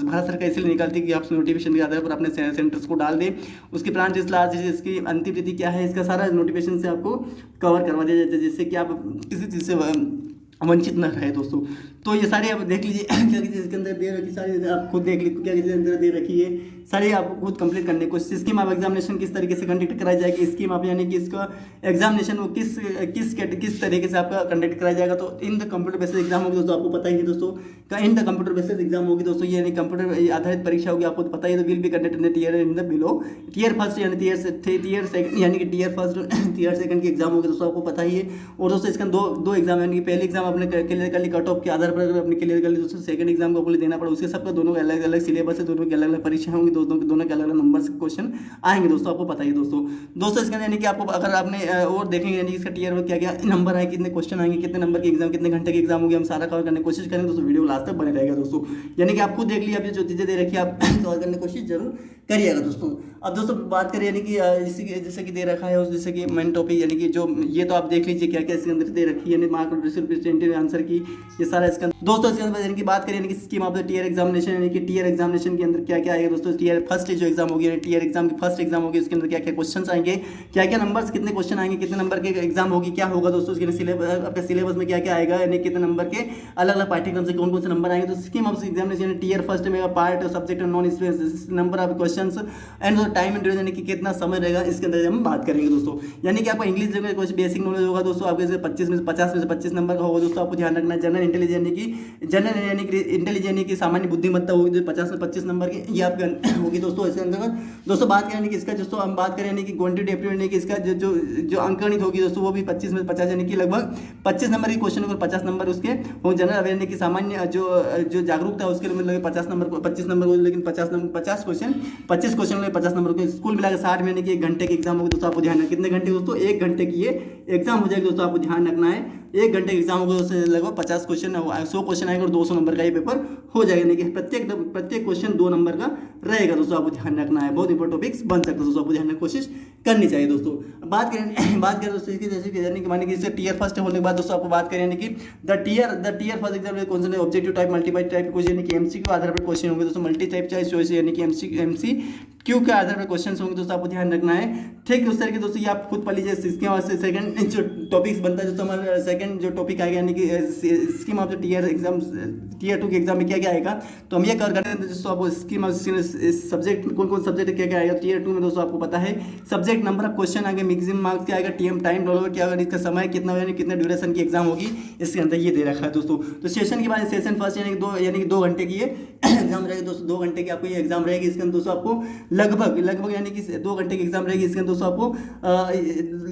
भारत सरकार इसलिए निकालती है कि आप नोटिफिकेशन के आधार पर अपने सेंटर्स को डाल दें, उसकी प्लान लास्ट, इसकी अंतिम तिथि क्या है, इसका सारा नोटिफिकेशन से आपको कवर करवा दिया जाता है, जिससे कि आप किसी चीज़ से वंचित न रहे दोस्तों। तो ये सारे आप देख लीजिए क्या चीज़ इसके अंदर दे रखी, सारी आप खुद देख लीजिए क्या चीज़ अंदर दे रखी है, सारी आपको खुद कंप्लीट करने की कोशिश। स्कीम ऑफ एग्जामिनेशन किस तरीके से कंडक्ट कराई जाएगी, स्कीम ऑफ यानी कि इसका एग्जामिनेशन वो किस तरीके से आपका कंडक्ट कराया जाएगा। तो in the computer basis exam होगी दोस्तों, आपको पता ही है दोस्तों, in the computer basis exam होगी दोस्तों, ये यानी कंप्यूटर आधारित परीक्षा होगी, आपको पता ही है। Will be conducted in tier in the below tier first यानी टीयर सेकंड यानी कि टीयर फर्स्ट टीयर सेकंड की एग्जाम होगी दोस्तों, आपको पता ही है। और दोस्तों इसका दो एग्जाम यानी कि पहले एग्जाम अपने क्लियर कर ली कट ऑफ के आधार पर, अपने क्लियर कर ली दोस्तों, सेकंड एग्जाम को देना पड़ा, उसके सबका दोनों अलग अलग सिलेबस है, दोनों की अलग अलग परीक्षा होंगी, दोनों के अलग अलग नंबर से क्वेश्चन आएंगे दोस्तों, आपको पता ही दोस्तों इसके अंदर यानी कि आपको अगर आपने और देखेंगे यानी इसका टीयर में क्या क्या नंबर आए, कितने क्वेश्चन आएंगे, कितने नंबर की एग्जाम, कितने घंटे की एग्जाम होगी, हम सारा कवर करने की कोशिश करेंगे दोस्तों, वीडियो लास्ट तक बने रहेगा दोस्तों। यानी कि आप खुद देख लिया अभी जो चीज़ें दे रखी है आप कवर करने की कोशिश जरूर करिएगा दोस्तों। अब दोस्तों बात करें यानी कि जैसे कि दे रखा है जैसे कि मेन टॉपिक यानी कि जो ये तो आप देख लीजिए क्या क्या इसके अंदर दे रखी है, यानी मार्क रिप्रेजेंटेटिव आंसर की ये सारा इसके अंदर दोस्तों। इसके अंदर यानी कि बात करें यानी कि scheme of the tier examination, यानी कि टीयर एग्जामिनेशन के अंदर क्या क्या आएगा दोस्तों, टीयर फर्स्ट जो एग्जाम होगी, टीयर एग्जाम की फर्स्ट एग्जाम होगी, उसके अंदर क्या क्या क्वेश्चन आएंगे, क्या क्या नंबर्स, कितने क्वेश्चन आएंगे, कितने नंबर के एग्जाम होगी, क्या होगा दोस्तों उसके सिलेबस, आपके सिलेबस में क्या क्या आएगा, यानी कितने नंबर के अलग अलग पाठ्यक्रम से कौन कौन से नंबर आएंगे। तो scheme of examination tier first में part subject non number of question and time and यानी कि कितना समय रहेगा, इसके अंदर हम बात करेंगे दोस्तों। यानी कि आपको इंग्लिश जगह कुछ बेसिक नॉलेज होगा दोस्तों, आपके 50 में से 25 नंबर का होगा दोस्तों, आपको ध्यान रखना है। जनरल इंटेलिजेंस यानी कि सामान्य बुद्धिमत्ता होगी जो 50 में 25 नंबर की, ये आपकी होगी दोस्तों। इसके अंदर दोस्तों बात करें कि इसका दोस्तों हम बात करें यानी कि क्वांटिटी एप्टीट्यूड यानी कि इसका जो अंकगणित होगी दोस्तों, वो भी 25 में 50 यानी कि लगभग 25 नंबर की क्वेश्चन और 50 नंबर उसके होंगे। जनरल अवेयरनेस की सामान्य जो जागरूकता है उसके लिए मतलब 25 नंबर को, लेकिन 25 क्वेश्चन 50 नंबर को स्कूल मिलाकर 60 में यानी कि 1 घंटे की एग्जाम होगी दोस्तों, आपको ध्यान रखना। कितने घंटे दोस्तों, 1 घंटे की ये एग्जाम हो जाएगी दोस्तों, आपको ध्यान रखना है। 1 घंटे की एग्जाम होगा दोस्तों, लगभग 50 क्वेश्चन 100 क्वेश्चन आएगा और 200 नंबर का ये पेपर हो जाएगा, यानी कि प्रत्येक क्वेश्चन 2 नंबर का रहेगा दोस्तों, आपको ध्यान रखना है। बहुत इंपॉर्टेंट टॉपिक्स बन सकते हैं दोस्तों, आपको ध्यान रखने की कोशिश करनी चाहिए दोस्तों। बात करें दोस्तों इसकी जैसे कि यानी कि माने कि इससे टीयर फर्स्ट होने के बाद दोस्तों आपको बात करें यानी कि द टीयर फर्स्ट एग्जाम कौन सा objective type multiple type question यानी कि एमसीक्यू आधार पर क्वेश्चन होंगे दोस्तों, मल्टी टाइप चॉइस यानी कि एमसीक्यू के आधार पर क्वेश्चन होंगे दोस्तों, आपको ध्यान रखना है। ठीक उस तरह के दोस्तों ये आप खुद पढ़ लीजिए। इसके बाद से सेकंड जो टॉपिक्स बनता है दोस्तों, हमारा सेकंड जो टॉपिक आएगा यानी कि scheme of the tier exam, tier 2 के एग्जाम में क्या क्या आएगा, तो हम ये कवर करते हैं दोस्तों। आपको स्कीम ऑफ सब्जेक्ट कौन कौन सब्जेक्ट क्या क्या आएगा टीयर 2 में दोस्तों, आपको पता है सब्जेक्ट नंबर ऑफ क्वेश्चन आएंगे, मैक्सिमम मार्क्स क्या आएगा, टाइम डॉलर क्या होगा, इसका समय कितना यानी कितने ड्यूरेशन की एग्जाम होगी, इसके अंदर ये दे रखा है दोस्तों। तो सेशन के बाद सेशन फर्स्ट यानी कि 2 घंटे की ये एग्जाम रहेगी दोस्तों, 2 घंटे की आपको ये एग्जाम रहेगी। इसके अंदर दोस्तों आपको लगभग यानी कि 2 घंटे की एग्जाम रहेगी। इसके अंदर दोस्तों आपको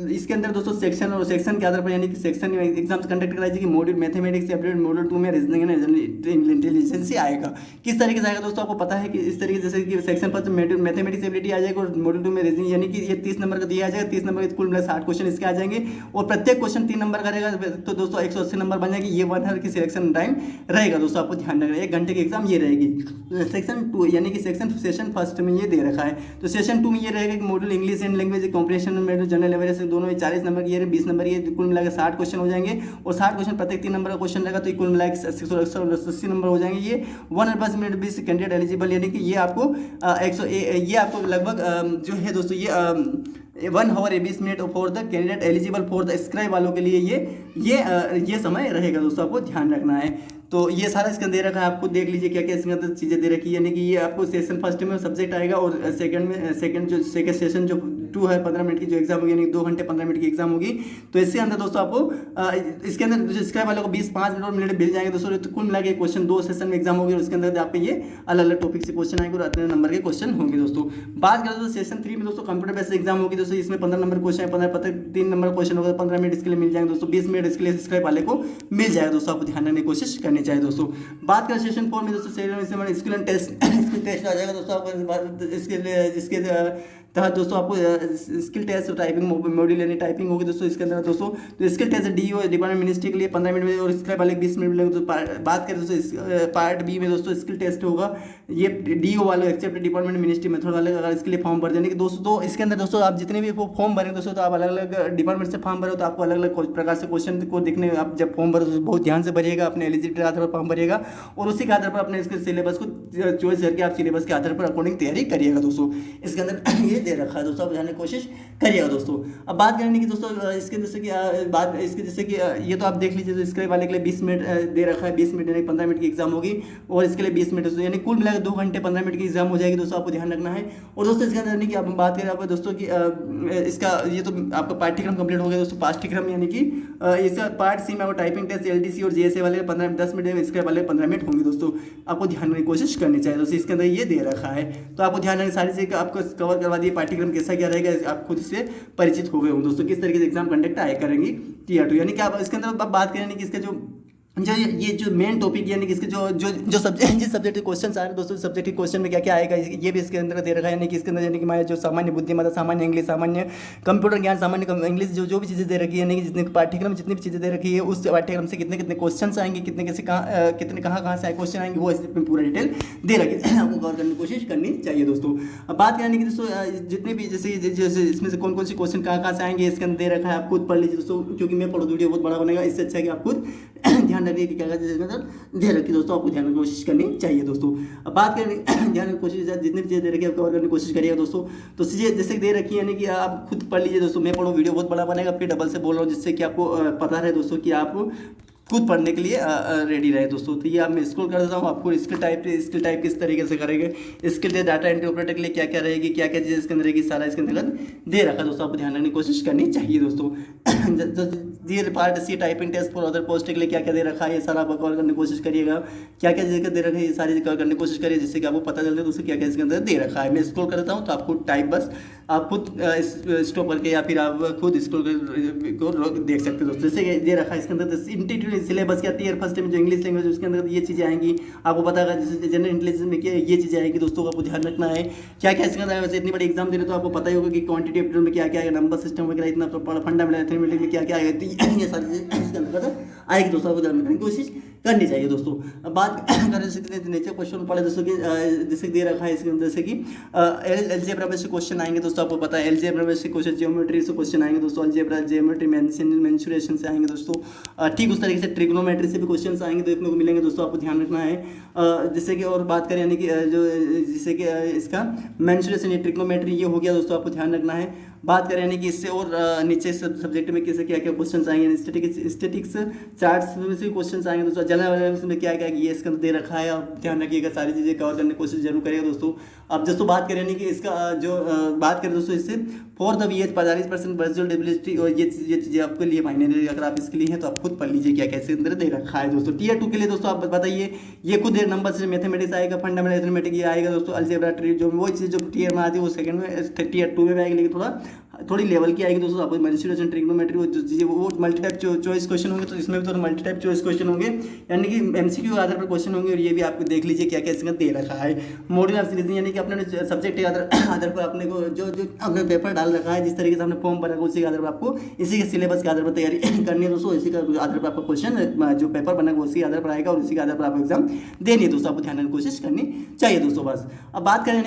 इसके अंदर दोस्तों सेक्शन और सेक्शन के आधार पर यानी कि सेक्शन एग्जाम कंडक्ट कराई जाएगी। मॉड्यूल मैथमेटिक्स एप्टीट्यूड मॉड्यूल 2 में रीजनिंग एंड जनरल इंटेलिजेंस आएगा। किस तरीके से आएगा दोस्तों, आपको पता है कि इस तरीके जैसे कि सेक्शन फर्स्ट मैथमेटिक्स एबिलिटी आ जाएगा और मॉड्यूल 2 में रीजनिंग यानी कि ये 30 नंबर का दिया आ जाएगा। 30 नंबर के कुल मिला 60 क्वेश्चन इसके आ जाएंगे और प्रत्येक क्वेश्चन 3 नंबर का रहेगा, तो दोस्तों 180 नंबर बन जाएगी। ये 1 आवर की सिलेक्शन टाइम रहेगा दोस्तों, आपको ध्यान रखना है। 1 घंटे की एग्जाम ये रहेगी। सेक्शन 2 यानी कि सेशन फर्स्ट में ये दे रखा है, तो सेशन 2 में ये रहेगा कि module English and language comprehension में जनरल अवेयरनेस दोनों 40 नंबर की, ये 20 नंबर ये कुल मिलाकर 60 क्वेश्चन हो जाएंगे और 60 क्वेश्चन प्रत्येक 3 नंबर का क्वेश्चन रहेगा, तो कुल मिलाकर 180 नंबर हो जाएंगे। ये 100% कैंडिडेट एलिजिबल यानी कि ये आपको ये आपको लगभग जो है दोस्तों ये 1 hour 20 minute for the candidate eligible for the scribe वालों के लिए ये समय रहेगा दोस्तों, आपको ध्यान रखना है। तो ये सारा इसका दे रखा है, आपको देख लीजिए क्या क्या इसके अंदर चीज़ें दे रखी है। यानी कि ये आपको सेशन फर्स्ट में सब्जेक्ट आएगा और सेकंड सेशन जो 2 है 15 मिनट की जो एग्जाम होगी, यानी 2 घंटे 15 मिनट की एग्जाम होगी। तो इसके अंदर दोस्तों आपको इसके अंदर सब्सक्राइब वालों को 5 मिनट मिल जाएंगे दोस्तों। तो कुल मिला के क्वेश्चन 2 सेशन में एग्जाम होगी और उसके अंदर आपके ये अलग अलग टॉपिक से क्वेश्चन आएंगे और इतने नंबर के क्वेश्चन होंगे दोस्तों। बात करें तो सेशन 3 में दोस्तों कंप्यूटर बेस्ड एग्जाम होगी दोस्तों। इसमें 15 नंबर क्वेश्चन है, 15 पता 3 नंबर क्वेश्चन होगा, 15 मिनट इसके लिए मिल जाएंगे दोस्तों। 20 मिनट इसके लिए सब्सक्राइब वाले को मिल जाएगा दोस्तों। आपको ध्यान रखने की कोशिश करनी चाहिए दोस्तों। बात करें सेशन 4 में दोस्तों, स्किल एंड टेस्ट आ जाएगा दोस्तों। आपको इसके तहत दोस्तों आपको स्किल टेस्ट टाइपिंग मॉड्यूल यानी टाइपिंग होगी दोस्तों इसके अंदर दोस्तों। तो skill test DO department ministry के लिए 15 मिनट में और स्क्राइब वाले 20 मिनट लगेंगे। तो बात करें दोस्तों पार्ट बी में दोस्तों स्किल टेस्ट होगा, ये डीओ वाले एक्सेप्ट डिपार्टमेंट मिनिस्ट्री मेथड वाले अगर इसके लिए फॉर्म भर देने के दोस्तों। तो इसके अंदर दोस्तों आप जितने भी फॉर्म भरेंगे दोस्तों, तो आप अलग अलग डिपार्टमेंट से फॉर्म भरो तो आपको अलग अलग प्रकार से क्वेश्चन को देखने, आप जब फॉर्म भरो तो बहुत ध्यान से भरिएगा, अपने एलिजिबिलिटी के आधार पर फॉर्म भरिएगा और उसी के आधार पर अपने इसके सिलेबस को चॉइस करके आप सिलेबस के आधार पर अकॉर्डिंग तैयारी करिएगा दोस्तों। इसके अंदर ये दे रखा है दोस्तों, आप जानने की कोशिश करिएगा दोस्तों। अब बात करने की दोस्तों इसके जैसे कि बात इसके जैसे कि ये तो आप देख लीजिए, तो स्क्राइब वाले के लिए 20 मिनट दे रखा है, 20 मिनट यानी 15 मिनट की एग्जाम होगी और इसके लिए 20 मिनट दोस्तों, यानी कुल मिलाकर 2 घंटे 15 मिनट की एग्जाम हो जाएगी दोस्तों। आपको ध्यान रखना है। और दोस्तों इसके अंदर की आप बात करें आप दोस्तों कि इसका ये तो आपका पाठ्यक्रम कंप्लीट हो गया दोस्तों। पाठ्यक्रम यानी कि इसका पार्ट सी में आपको टाइपिंग टेस्ट एलडीसी और जेएसए वाले 10 मिनट में, स्क्राइब वाले 15 मिनट होंगे दोस्तों। आपको ध्यान रखने की कोशिश करनी चाहिए दोस्तों। इसके अंदर ये दे रखा है, तो आपको ध्यान रखना सारी चीज़ आपको कवर करवा दिए। पाठ्यक्रम कैसा क्या रहेगा आप खुद से परिचित हो गए हो दोस्तों, किस तरीके से एग्जाम कंडक्ट आए करेंगी टीआर 2। यानी कि आप इसके अंदर बात करें कि इसका जो ये जो मेन टॉपिक यानी कि इसके जो सब्जेक्ट जिस सब्जेक्ट के क्वेश्चन आ रहे हैं दोस्तों, सब्जेक्ट के क्वेश्चन में क्या क्या आएगा ये भी इसके अंदर दे रखा है। यानी कि इसके अंदर यानी कि हमारे जो सामान्य बुद्धिमत्ता, सामान्य इंग्लिश, सामान्य कंप्यूटर ज्ञान, सामान्य इंग्लिश जो भी चीज़ें दे रखी है, यानी कि जितने पाठ्यक्रम जितनी भी चीज़ें दे रखी है उस पाठ्यक्रम से कितने कितने क्वेश्चन आएंगे, कितने कहाँ से क्वेश्चन आएंगे, वो इसमें पूरा डिटेल दे रखी है। आपको कवर करने की कोशिश करनी चाहिए दोस्तों। अब बात करें कि दोस्तों जितने भी जैसे इसमें से कौन कौन से क्वेश्चन कहाँ से आएंगे इसके अंदर दे रखा है। आप खुद पढ़ लीजिए दोस्तों, क्योंकि मैं पढ़ू वीडियो बहुत बड़ा बनेगा, इससे अच्छा है कि आप खुद ध्यान रखिए कि क्या ध्यान रखिए दोस्तों। आपको ध्यान रखने की कोशिश करनी चाहिए दोस्तों। अब बात करें ध्यान रखने की कोशिश, जितनी भी चीज़ें दे रखी है आप कवर करने की कोशिश करिएगा दोस्तों। तो चीज़ें जैसे दे रखी है यानी कि आप खुद पढ़ लीजिए दोस्तों। मैं पढ़ूँ वीडियो बहुत बड़ा बनेगा, फिर डबल से बोल रहा हूँ जिससे कि आपको पता रहे दोस्तों कि आप खुद पढ़ने के लिए रेडी रहे दोस्तों। तो ये आप मैं स्क्रॉल कर देता हूँ। आपको स्किल टाइप किस तरीके से करेंगे, स्किल डाटा एंट्री ऑपरेटर के लिए क्या क्या रहेगी, क्या क्या चीज़ इसके अंदर रहेगी, सारा इसके अंदर दे रखा है दोस्तों। आपको ध्यान रखने की कोशिश करनी चाहिए दोस्तों। ये part C typing test for other post के लिए क्या क्या दे रखा है, ये सारा आप कवर करने की कोशिश करिएगा। क्या क्या जगह दे रखा है ये सारी चीज़ कवर करने की कोशिश करिए, जिससे कि आपको पता चलता है दोस्तों क्या क्या इसके अंदर दे रखा है। मैं स्क्रॉल करता हूँ तो आपको टाइप बस आप खुद स्टॉप करके या फिर आप खुद स्क्रॉल को देख सकते हो दोस्तों। जैसे दे रखा है इसके अंदर इंटीग्रेटेड सिलेबस क्या ईयर फर्स्ट में जो इंग्लिश लैंग्वेज उसके अंदर ये चीज़ें आएंगी। आपको पता होगा जैसे जनरल इंटेलिजेंस में क्या ये चीज़ें आएगी दोस्तों। आपको ध्यान रखना है क्या क्या इसके अंदर। वैसे इतनी बड़ी एग्जाम दे रहे तो आपको पता ही होगा कि क्वांटिटी एप्टीट्यूड में क्या क्या है, नंबर सिस्टम वगैरह इतना फंडामेंटल अरिथमेटिक में क्या क्या आएगा, ये सारी चीज़ें इसके अंदर आएगी दोस्तों। आपको जानने की कोशिश करनी चाहिए दोस्तों। अब बात करें नीचे क्वेश्चन पढ़े दोस्तों कि जैसे दे रखा है इसके अंदर जैसे कि अलजेब्रा में से क्वेश्चन आएंगे दोस्तों। आपको पता है अलजेब्रा में से क्वेश्चन, ज्योमेट्री से क्वेश्चन आएंगे दोस्तों। अलजेब्रा, ज्योमेट्री, मेंसुरेशन से आएंगे दोस्तों। ठीक उस तरीके से ट्रिग्नोमेट्री से भी क्वेश्चन आएंगे देखने को मिलेंगे दोस्तों। आपको ध्यान रखना है। जैसे कि और बात करें यानी कि जो जैसे कि इसका मेंसुरेशन, ट्रिग्नोमेट्री ये हो गया दोस्तों। आपको ध्यान रखना है। बात करें यानी कि इससे और नीचे सब्जेक्ट में कैसे क्या क्या क्वेश्चन आएंगे, स्टैटिक्स चार्ट्स में से क्वेश्चन आएंगे दोस्तों। जनरल में क्या क्या ये इसके अंदर दे रखा है, आप ध्यान रखिएगा, सारी चीज़ें कवर करने की कोशिश जरूर करिएगा दोस्तों। अब दोस्तों बात करें यानी कि इसका जो बात करें दोस्तों इससे फॉर द VH 45% वर्चुअल डिबिलिटी, और ये चीज़ें आपके लिए मायने रही। अगर आप इसके लिए हैं तो आप खुद पढ़ लीजिए क्या क्या इसके अंदर दे रखा है दोस्तों। टीयर 2 के लिए दोस्तों आप बताइए, ये खुद नंबर से मैथमेटिक्स आएगा, फंडामेंटल अरिथमेटिक ये आएगा दोस्तों। अलजेब्रा ट्री जो वो चीज़ जो टीयर में आती है वो सेकंड में टीयर 2 में आएगी, लेकिन थोड़ी लेवल की आएगी दोस्तों। आपको मेंसुरेशन, ट्रिग्नोमेट्री वो जो चीज़ें वो मल्टी टाइप चॉइस क्वेश्चन होंगे, तो इसमें भी तो मल्टी टाइप चॉइस क्वेश्चन होंगे, यानी कि MCQ के आधार पर क्वेश्चन होंगे। और ये भी आपको देख लीजिए क्या क्या इसका दे रखा है। मॉड्यूल ऑफ सीरीज यानी कि अपने सब्जेक्ट के आधार पर अपने को जो अपने पेपर डाल रखा है, जिस तरीके से आपने फॉर्म भरा उसी के आधार पर आपको इसी के सिलेबस के आधार पर तैयारी करनी है दोस्तों। इसी के आधार पर आपका क्वेश्चन जो पेपर बना उसी के आधार पर आएगा और उसी के आधार पर आपको एग्जाम देनी है दोस्तों। आपको ध्यान रखने की कोशिश करनी चाहिए दोस्तों बस। अब बात करें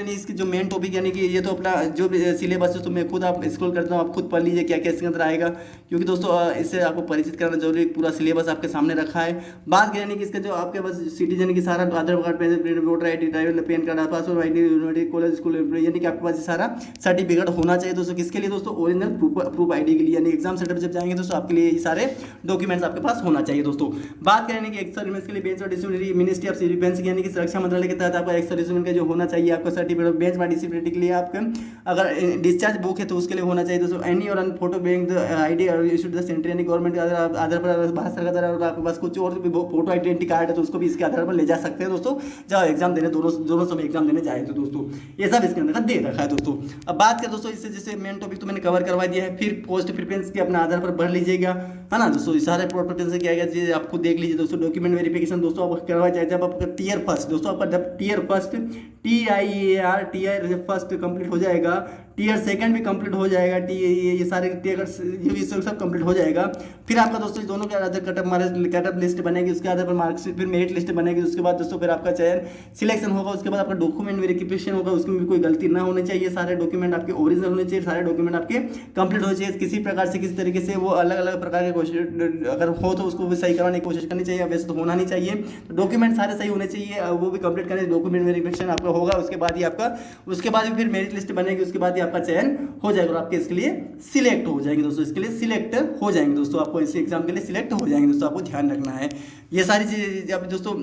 कि इसकी जो मेन टॉपिक यानी कि ये तो अपना जो सिलेबस है दोस्तों मैं खुद आप स्क्रॉल करता हूँ, आप खुद पढ़ लीजिए क्या क्या इसके अंदर आएगा, क्योंकि दोस्तों इससे आपको परिचित कराना जरूरी, पूरा सिलेबस आपके सामने रखा है। बात करें कि इसका जो आपके पास सिटीजन की सारा Aadhaar card, PAN, voter I D, driver PAN card, passport, I D, college, school, यानी कि आपके पास सारा सर्टिफिकेट होना चाहिए दोस्तों। किसके लिए दोस्तों? ओरिजिनल प्रूफ आईडी के लिए, यानी एग्जाम सेंटर जब जाएंगे दोस्तों आपके लिए ये सारे डॉक्यूमेंट्स आपके पास होना चाहिए दोस्तों। बात करें कि एक्स सर्विसमेंट के लिए बेंच और डिसिप्लिनरी मिनिस्ट्री ऑफ डिफेंस यानी कि सुरक्षा मंत्रालय के तहत आपका एक्स सर्विसमेंट का जो होना चाहिए आपका सर्टिफिकेट, बेंच और डिसिप्लिनरी के लिए आपका अगर डिस्चार्ज बुक है तो उसके लिए होना चाहिए दोस्तों। एनी और फोटो बैंक आईडी और इशूड द सेंटर यानी गवर्नमेंट के आधार पर, भारत सरकार द्वारा आपके पास कुछ और फोटो आइडेंटिटी कार्ड है तो उसको भी इसके आधार पर ले जा सकते हैं दोस्तों, जब एग्जाम देने दोनों समय एग्जाम देने जाए तो दोस्तों ये सब इसके अंदर दे रखा है दोस्तों। अब बात करें दोस्तों इससे जैसे मेन टॉपिक तो मैंने कवर करवा दिया है, फिर पोस्ट प्रेफरेंस के अपने आधार पर भर लीजिएगा, है ना दोस्तों। सारे प्रेफरेंस क्या है आपको देख लीजिए दोस्तों। डॉक्यूमेंट वेरिफिकेशन दोस्तों आप करवा चाहिए जब आपका टीयर फर्स्ट दोस्तों, आपका जब tier first tier first complete हो जाएगा, टीयर सेकंड भी कंप्लीट हो जाएगा, ये सारे टीयर सब कंप्लीट हो जाएगा, फिर आपका दोस्तों दोनों के आधार कटअप लिस्ट बनेगी, उसके आधार पर मार्क्स फिर मेरिट लिस्ट बनेगी, उसके बाद दोस्तों फिर आपका चयन सिलेक्शन होगा, उसके बाद आपका डॉक्यूमेंट वेरिफिकेशन होगा, उसमें भी कोई गलती ना होनी चाहिए, सारे डॉक्यूमेंट आपके ओरिजिनल होने चाहिए, सारे डॉक्यूमेंट आपके कंप्लीट होने चाहिए। किसी प्रकार से किसी तरीके से वो अलग अलग प्रकार के कोशिश अगर हो तो उसको भी सही करवाने की कोशिश करनी चाहिए, वैसे तो होना नहीं चाहिए। तो डॉक्यूमेंट सारे सही होने चाहिए, वो भी कंप्लीट करने, डॉक्यूमेंट वेरिफिकेशन आपका होगा, उसके बाद ही आपका उसके बाद फिर मेरिट लिस्ट बनेगी, उसके बाद ही आपका चयन हो जाएगा और आपके इसके लिए सिलेक्ट हो जाएंगे दोस्तों, इसके लिए सिलेक्ट हो जाएंगे दोस्तों, आपको इस एग्जाम के लिए सिलेक्ट हो जाएंगे दोस्तों, आपको ध्यान रखना है ये सारी चीज़ें। अब दोस्तों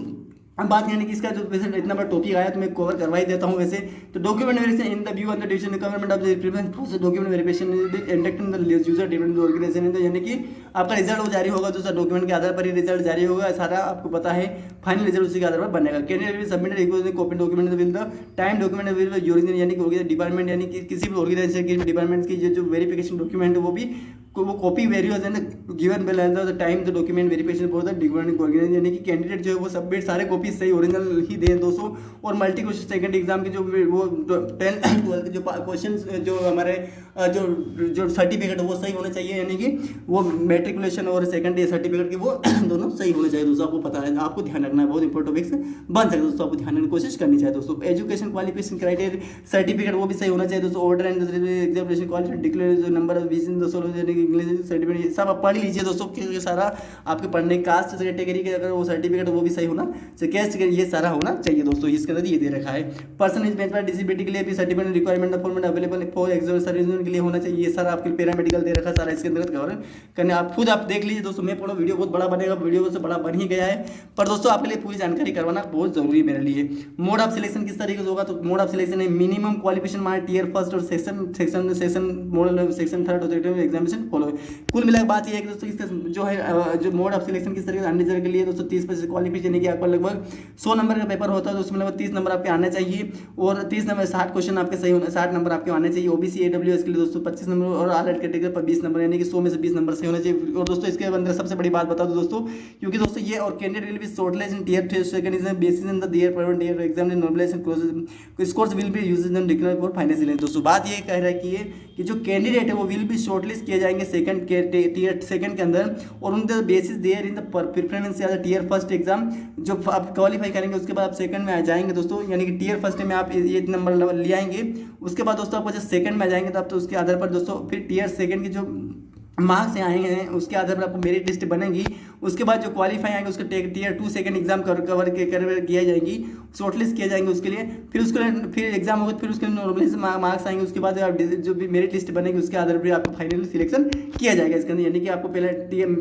अब बात यानी कि इसका जो वैसे इतना बड़ा टॉपिक आया तो मैं कवर करवा ही देता हूं वैसे। तो document verification in the view of the division government of the prevention process, document verification inducting the user dependent organisation, यानी कि आपका रिजल्ट वो जारी होगा दोस्तों, डॉक्यूमेंट के आधार पर ही रिजल्ट जारी होगा, सारा आपको पता है, फाइनल रिजल्ट उसी के आधार पर बनेगा। Candidate will submit copy document will the time document will urine यानी कि डिपार्टमेंट यानी कि किसी भी ऑर्गेनाइजेशन के डिपार्टमेंट की जो वेरिफिकेशन डॉक्यूमेंट है वो copy various and given bill and the time the document verification for the department organisation, यानी कि कैंडिडेट जो है वो सबमिट सारे कॉपी सही ओरिजिनल ही दें दोस्तों। और मल्टी क्वेश्चन सेकंड एग्जाम के जो वो 10 12 जो क्वेश्चन जो हमारे जो सर्टिफिकेट है वो सही होने चाहिए, यानी कि वो मैट्रिकुलेशन और सेकंड सर्टिफिकेट के वो दोनों सही होने चाहिए दोस्तों, आपको पता है, आपको ध्यान रखना है, बहुत इंपॉर्टेंट टॉपिक्स बन सकते दोस्तों, आपको ध्यान रखने की कोशिश करनी चाहिए दोस्तों। एजुकेशन क्वालिफिकेशन क्राइटेरिया सर्टिफिकेट वो भी सही होना चाहिए दोस्तों। Order and examination qualification declare number of visit दोस्तों, इंग्लिश सर्टिफिकेट सब आप पढ़ लीजिए दोस्तों, क्योंकि सारा आपके पढ़ने कास्ट कैटेगरी के अगर वो सर्टिफिकेट वो भी सही होना चाहिए, कैस्ट ये सारा होना चाहिए दोस्तों, इसके अंदर ये दे रखा है। पर्सन इज बेंच डिसेबिलिटी के लिए भी certificate requirement format available for exam service के लिए होना चाहिए, ये सारा आपके पैरामेडिकल दे रखा है, सारा इसके अंदर कवर करने आप खुद आप देख लीजिए दोस्तों। मैं पढ़ो वीडियो बहुत बड़ा बनेगा, वीडियो से बड़ा बन ही गया है, पर दोस्तों आपके लिए पूरी जानकारी करवाना बहुत जरूरी है मेरे लिए। मोड ऑफ सिलेक्शन किस तरीके से होगा, तो मोड ऑफ सिलेक्शन है minimum qualification mark tier first और सेक्शन मॉडल सेक्शन थर्ड और एग्जामिनेशन फॉलो। कुल मिलाकर बात ये है कि दोस्तों इसका जो है जो मोड ऑफ सिलेक्शन किस तरीके से अनरिजर्व के लिए दोस्तों 30% क्वालिफिकेशन यानी कि आपका लगभग 100 नंबर का पेपर होता है तो उसमें लगभग 30 नंबर आपके आने चाहिए और 30 नंबर 60 क्वेश्चन आपके सही होने 60 नंबर आपके आने चाहिए। ओबीसी एडब्ल्यूएस के लिए दोस्तों 25 नंबर और ऑल कैटेगरी पर 20 नंबर यानी कि 100 में से 20 नंबर सही होने चाहिए। और दोस्तों इसके अंदर सबसे बड़ी बात बता दो दोस्तों, क्योंकि दोस्तों ये और candidate will be shortlist in tier second is basis in the their private tier exam in normalisation process scores will be used in declare for financial. दोस्तों बात ये कह रहा है कि जो कैंडिडेट है वो विल बी शॉर्टलिस्ट किए जाएंगे सेकंड के टियर सेकंड के अंदर और on the basis their in the preference या टियर फर्स्ट एग्जाम जो आप क्वालिफाई करेंगे उसके बाद आप सेकंड में आ जाएंगे दोस्तों, यानी कि टियर फर्स्ट में आप ये नंबर ले आएंगे, उसके बाद दोस्तों आपको जब सेकंड में आ जाएंगे तो आप तो उसके आधार पर दोस्तों फिर टियर सेकंड की जो मार्क्स आएंगे हैं उसके आधार पर आपको मेरिट लिस्ट बनेगी। उसके बाद जो क्वालिफाई आएंगे उसके टियर 2 सेकंड एग्जाम कवर किया जाएंगी, शॉर्टलिस्ट किए जाएंगे उसके लिए, फिर उसके लिए फिर एग्जाम होगा, फिर उसके नॉर्मलाइजेशन मार्क्स आएंगे, उसके बाद जो भी मेरिट लिस्ट बनेगी उसके आधार पर आपको फाइनली सिलेक्शन किया जाएगा इसके अंदर, यानी कि आपको पहले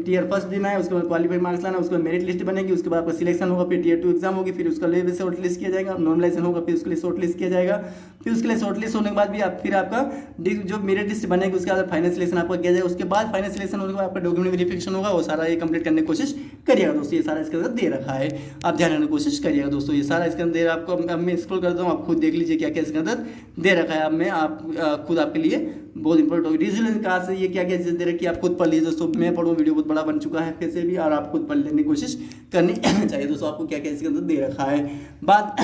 टियर फर्स्ट देना है, उसके बाद क्वालिफाई मार्क्स लाना, उसके बाद मेरिट लिस्ट बनेगी, उसके बाद आपका सिलेक्शन होगा, फिर टियर 2 एग्जाम होगी, फिर उसका लिए शॉर्ट लिस्ट किया जाएगा, नॉर्मलाइजेशन होगा, फिर उसके लिए शॉर्ट लिस्ट किया जाएगा, फिर उसके लिए शॉर्ट लिस्ट होने के बाद भी फिर आपका जो मेरिट लिस्ट बनेगी उसके आधार फाइनल सिलेक्शन आपका किया जाएगा। उसके बाद फाइनल सिलेक्शन होने के बाद आपका डॉक्यूमेंट वेरिफिकेशन होगा, वो सारा ये कंप्लीट करने की कोशिश करिएगा दोस्तों, ये सारा इसके अंदर दे रखा है, आप ध्यान रखने की कोशिश करिएगा दोस्तों, ये सारा इसके अंदर आपको अब मैं स्क्रॉल करता हूँ, आप खुद देख लीजिए क्या क्या इसके अंदर दे रखा है। अब मैं आप खुद आपके लिए बहुत इंपॉर्टेंट होगी रीजन कहाँ से ये क्या क्या चीज़ दे रखी है आप खुद पढ़ लीजिए दोस्तों, मैं पढ़ूँ वीडियो बहुत बड़ा बन चुका है फिर से भी, और आप खुद पढ़ लेने की कोशिश करनी चाहिए दोस्तों, आपको क्या क्या इसके अंदर दे रखा है। बात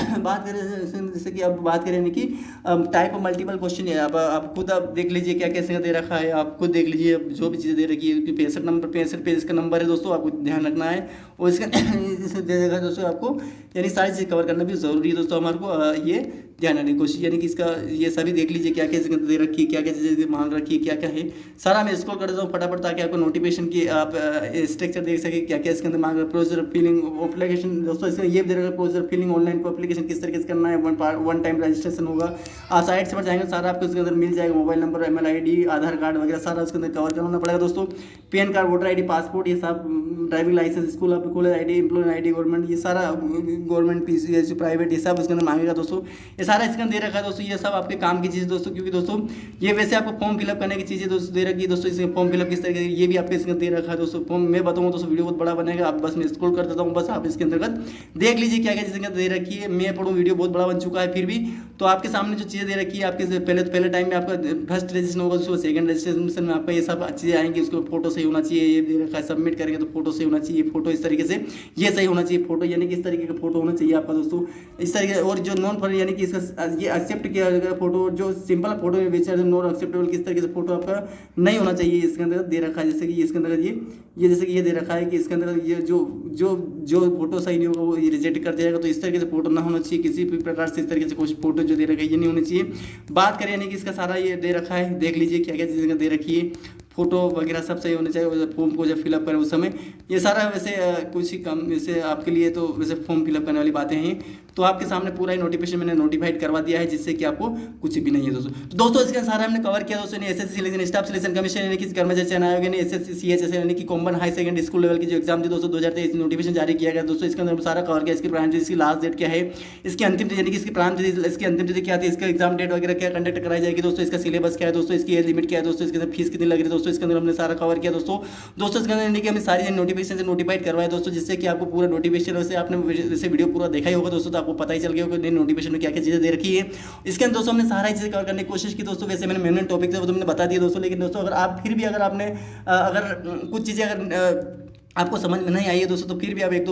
करें जैसे कि अब बात करें कि टाइप ऑफ मल्टीपल क्वेश्चन है, आप खुद आप देख लीजिए क्या क्या दे रखा है, आप खुद देख लीजिए जो भी चीज़ें दे रखी है, 65 पेज का नंबर है दोस्तों, आपको ध्यान रखना है। और इसका दे देगा दोस्तों आपको, यानी सारी चीज़ कवर करना भी ज़रूरी है दोस्तों हमारे को ये ध्यान रखने की कोशिश, यानी कि इसका ये सभी देख लीजिए क्या क्या चीज़ें दे रखी है, क्या क्या चीज़ें मांग रखी है, क्या क्या है सारा मैं स्क्रॉल कर देता हूँ फटाफट, ताकि आपको नोटिफिकेशन की आप स्ट्रक्चर देख सके क्या क्या इसके अंदर मांग रहा है। प्रोसीजर फिलिंग एप्लीकेशन दोस्तों इसमें ये दे रखा है, प्रोसीजर फिलिंग ऑनलाइन को एप्लीकेशन किस तरीके से करना है, वन टाइम रजिस्ट्रेशन होगा, आप साइट से पर जाएंगे सारा आपको इसके अंदर मिल जाएगा, mobile number, email ID, Aadhaar card वगैरह सारा उसके अंदर कवर करना पड़ेगा दोस्तों। PAN card, voter ID, passport, ये सब driving licence, school college ID, employee ID, government, ये सारा गवर्नमेंट PCS प्राइवेट, ये सब उसके अंदर मांगेगा दोस्तों। ये सारा इसके अंदर दे रखा है दोस्तों, ये सब आपके काम की चीज़ दोस्तों, क्योंकि दोस्तों ये वैसे आपको फॉर्म फिलअप करने की चीज़ें दोस्तों दे रखी है दोस्तों। इसमें फॉर्म फिलअप किस तरीके से ये भी आपके इसके दे रखा है दोस्तों। फॉर्म मैं बताऊँगा दोस्तों, वीडियो बहुत बड़ा बनेगा, आप बस मैं स्क्रॉल कर देता हूँ, बस आप इसके अंतर्गत देख लीजिए क्या क्या चीज़ें दे रखी है। मैं पढ़ूँ, वीडियो बहुत बड़ा बन चुका है फिर भी, तो आपके सामने जो चीज़ें दे रखी है आपके पहले टाइम में आपका फर्स्ट रजिस्ट्रेशन होगा, उसको सेकंड रजिस्ट्रेशन में आपका ये सब चीज़ें आएंगी, उसको फोटो सही होना चाहिए, ये दे रखा है सबमिट करेंगे तो फोटो सही होना चाहिए, फोटो इस तरीके से ये सही होना चाहिए फोटो, यानी कि इस तरीके का फोटो होना चाहिए आपका दोस्तों इस तरीके। और जो नॉन फॉर यानी कि इसका ये एक्सेप्ट किया गया फोटो, जो सिंपल फोटो है विच नॉन एक्सेप्टेबल, किस तरीके से फोटो आपका नहीं होना चाहिए इसके अंदर दे रखा है। जैसे कि इसके अंदर ये जैसे कि ये दे रखा है कि इसके अंदर ये जो फोटो सही नहीं होगा वो ये रिजेक्ट कर दिया जाएगा, तो इस तरीके से फोटो ना होना चाहिए किसी भी प्रकार से, इस तरीके से कुछ फोटो जो दे रखा है ये नहीं होनी चाहिए। बात करें यानी कि इसका सारा ये दे रखा है, देख लीजिए क्या क्या चीज़ें दे रखी है, फोटो वगैरह सब सही होने चाहिए। फॉर्म को जब फिलअप करें उस समय ये सारा वैसे कुछ ही कम वैसे आपके लिए तो वैसे फॉर्म फिलअप करने वाली बातें हैं, तो आपके सामने पूरा ही नोटिफिकेशन मैंने नोटिफाइड करवा दिया है, जिससे कि आपको कुछ भी नहीं है दोस्तों। तो दोस्तों इसका सारा हमने कवर किया दोस्तों। SSC selection staff selection commission यानी कि कर्मचारी चयन आयोग ने SSC CHSL यानी कि common high secondary school level की जो एग्जाम थी दोस्तों 2023 नोटिफिकेशन जारी किया गया दोस्तों। इसके अंदर सारा कवर किया, इसकी प्राइम तिथि, इसकी लास्ट डेट क्या है, इसकी अंतिम तिथि यानी कि इसकी प्राइम तिथि, इसकी अंतिम तिथि क्या थी, इसका एग्जाम डेट वगैरह क्या कंडक्ट कराई जाएगी दोस्तों, इसका सिलेबस क्या है दोस्तों, इसकी एज लिमिट क्या है दोस्तों, इसके अंदर फीस कितनी लग रही है दोस्तों, इसके अंदर हमने सारा कवर किया दोस्तों। इसके अंदर यानी कि हमने सारी नोटिफिकेशन से नोटिफाइड करवाया दोस्तों, जिससे कि आपको पूरा नोटिफिकेशन वैसे आपने वैसे वीडियो पूरा देखा ही होगा दोस्तों, तो आपको पता ही चल गया होगा नोटिफिकेशन में क्या क्या चीज़ें दे रखी है। इसके अंदर दोस्तों हमने सारी चीज़ें कवर करने की कोशिश की दोस्तों। वैसे मैंने मेन टॉपिक थे वो तो मैंने बता दिया दोस्तों, लेकिन दोस्तों अगर आप फिर भी अगर आपने अगर कुछ चीज़ें अगर आपको समझ में नहीं आई है दोस्तों, तो फिर भी आप एक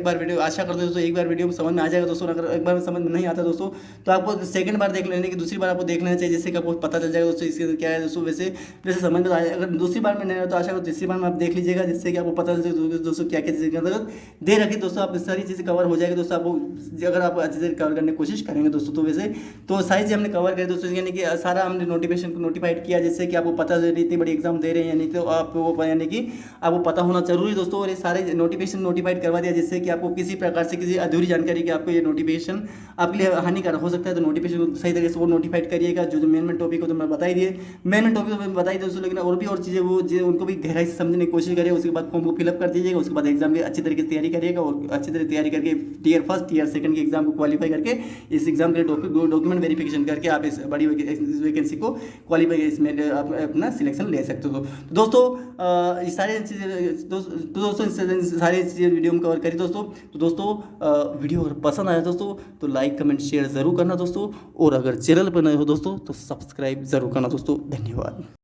बार वीडियो आशा करते हो दोस्तों एक बार वीडियो समझ में आ जाएगा दोस्तों। अगर एक बार में समझ में नहीं आता दोस्तों तो आपको सेकंड बार देख लेने की, दूसरी बार आपको देख लेना चाहिए, जिससे कि आपको पता चल जाएगा दोस्तों इसके अंदर क्या है दोस्तों। वैसे समझ में आएगा, अगर दूसरी बार में नहीं आता तो आशा करो तीसरी बार में आप देख लीजिएगा, जिससे कि आपको पता चल जाएगा दोस्तों क्या क्या चीज़ें के अंदर दे रखी दोस्तों। आप सारी चीज़ें कवर हो जाएगी दोस्तों, आपको अगर आप अच्छे से कवर करने की कोशिश करेंगे दोस्तों। तो वैसे तो सारी चीज़ हमने कवर करी दोस्तों, यानी कि सारा हमने नोटिफिकेशन को नोटिफाइड किया, जिससे कि आपको पता चले इतनी बड़ी एग्जाम दे रहे हैं, यानी तो आपको यानी कि आपको पता होना जरूरी दोस्तों। और ये सारे नोटिफिकेशन नोटिफाइड करवा दिया, जिससे कि आपको किसी प्रकार से किसी अधूरी जानकारी की आपको ये नोटिफिकेशन आपके लिए हानिकारक हो सकता है, तो नोटिफिकेशन को सही तरीके से वो नोटिफाइड करिएगा। जो मेन टॉपिक हो तो मैं बता ही दिए, मेन टॉपिक तो मैं बता ही दोस्तों, लेकिन और भी और चीज़ें वो उनको भी गहराई से समझने की कोशिश करिए। उसके बाद फॉर्म को फिलअप कर दीजिएगा, उसके बाद एग्जाम की अच्छी तरीके से तैयारी करिएगा, और अच्छी तरह तैयारी करके टियर फर्स्ट टियर सेकंड के एग्जाम को क्वालिफाई करके इस एग्जाम के डॉक्यूमेंट वेरिफिकेशन करके आप इस बड़ी वैकेंसी को क्वालिफाई इसमें आप अपना सिलेक्शन ले सकते हो। दोस्तों ये सारी चीज़ें दोस्तों सारी चीज़ें वीडियो में कवर करी दोस्तों। तो दोस्तों वीडियो अगर पसंद आया दोस्तों तो लाइक कमेंट शेयर ज़रूर करना दोस्तों, और अगर चैनल पर नए हो दोस्तों तो सब्सक्राइब ज़रूर करना दोस्तों। धन्यवाद।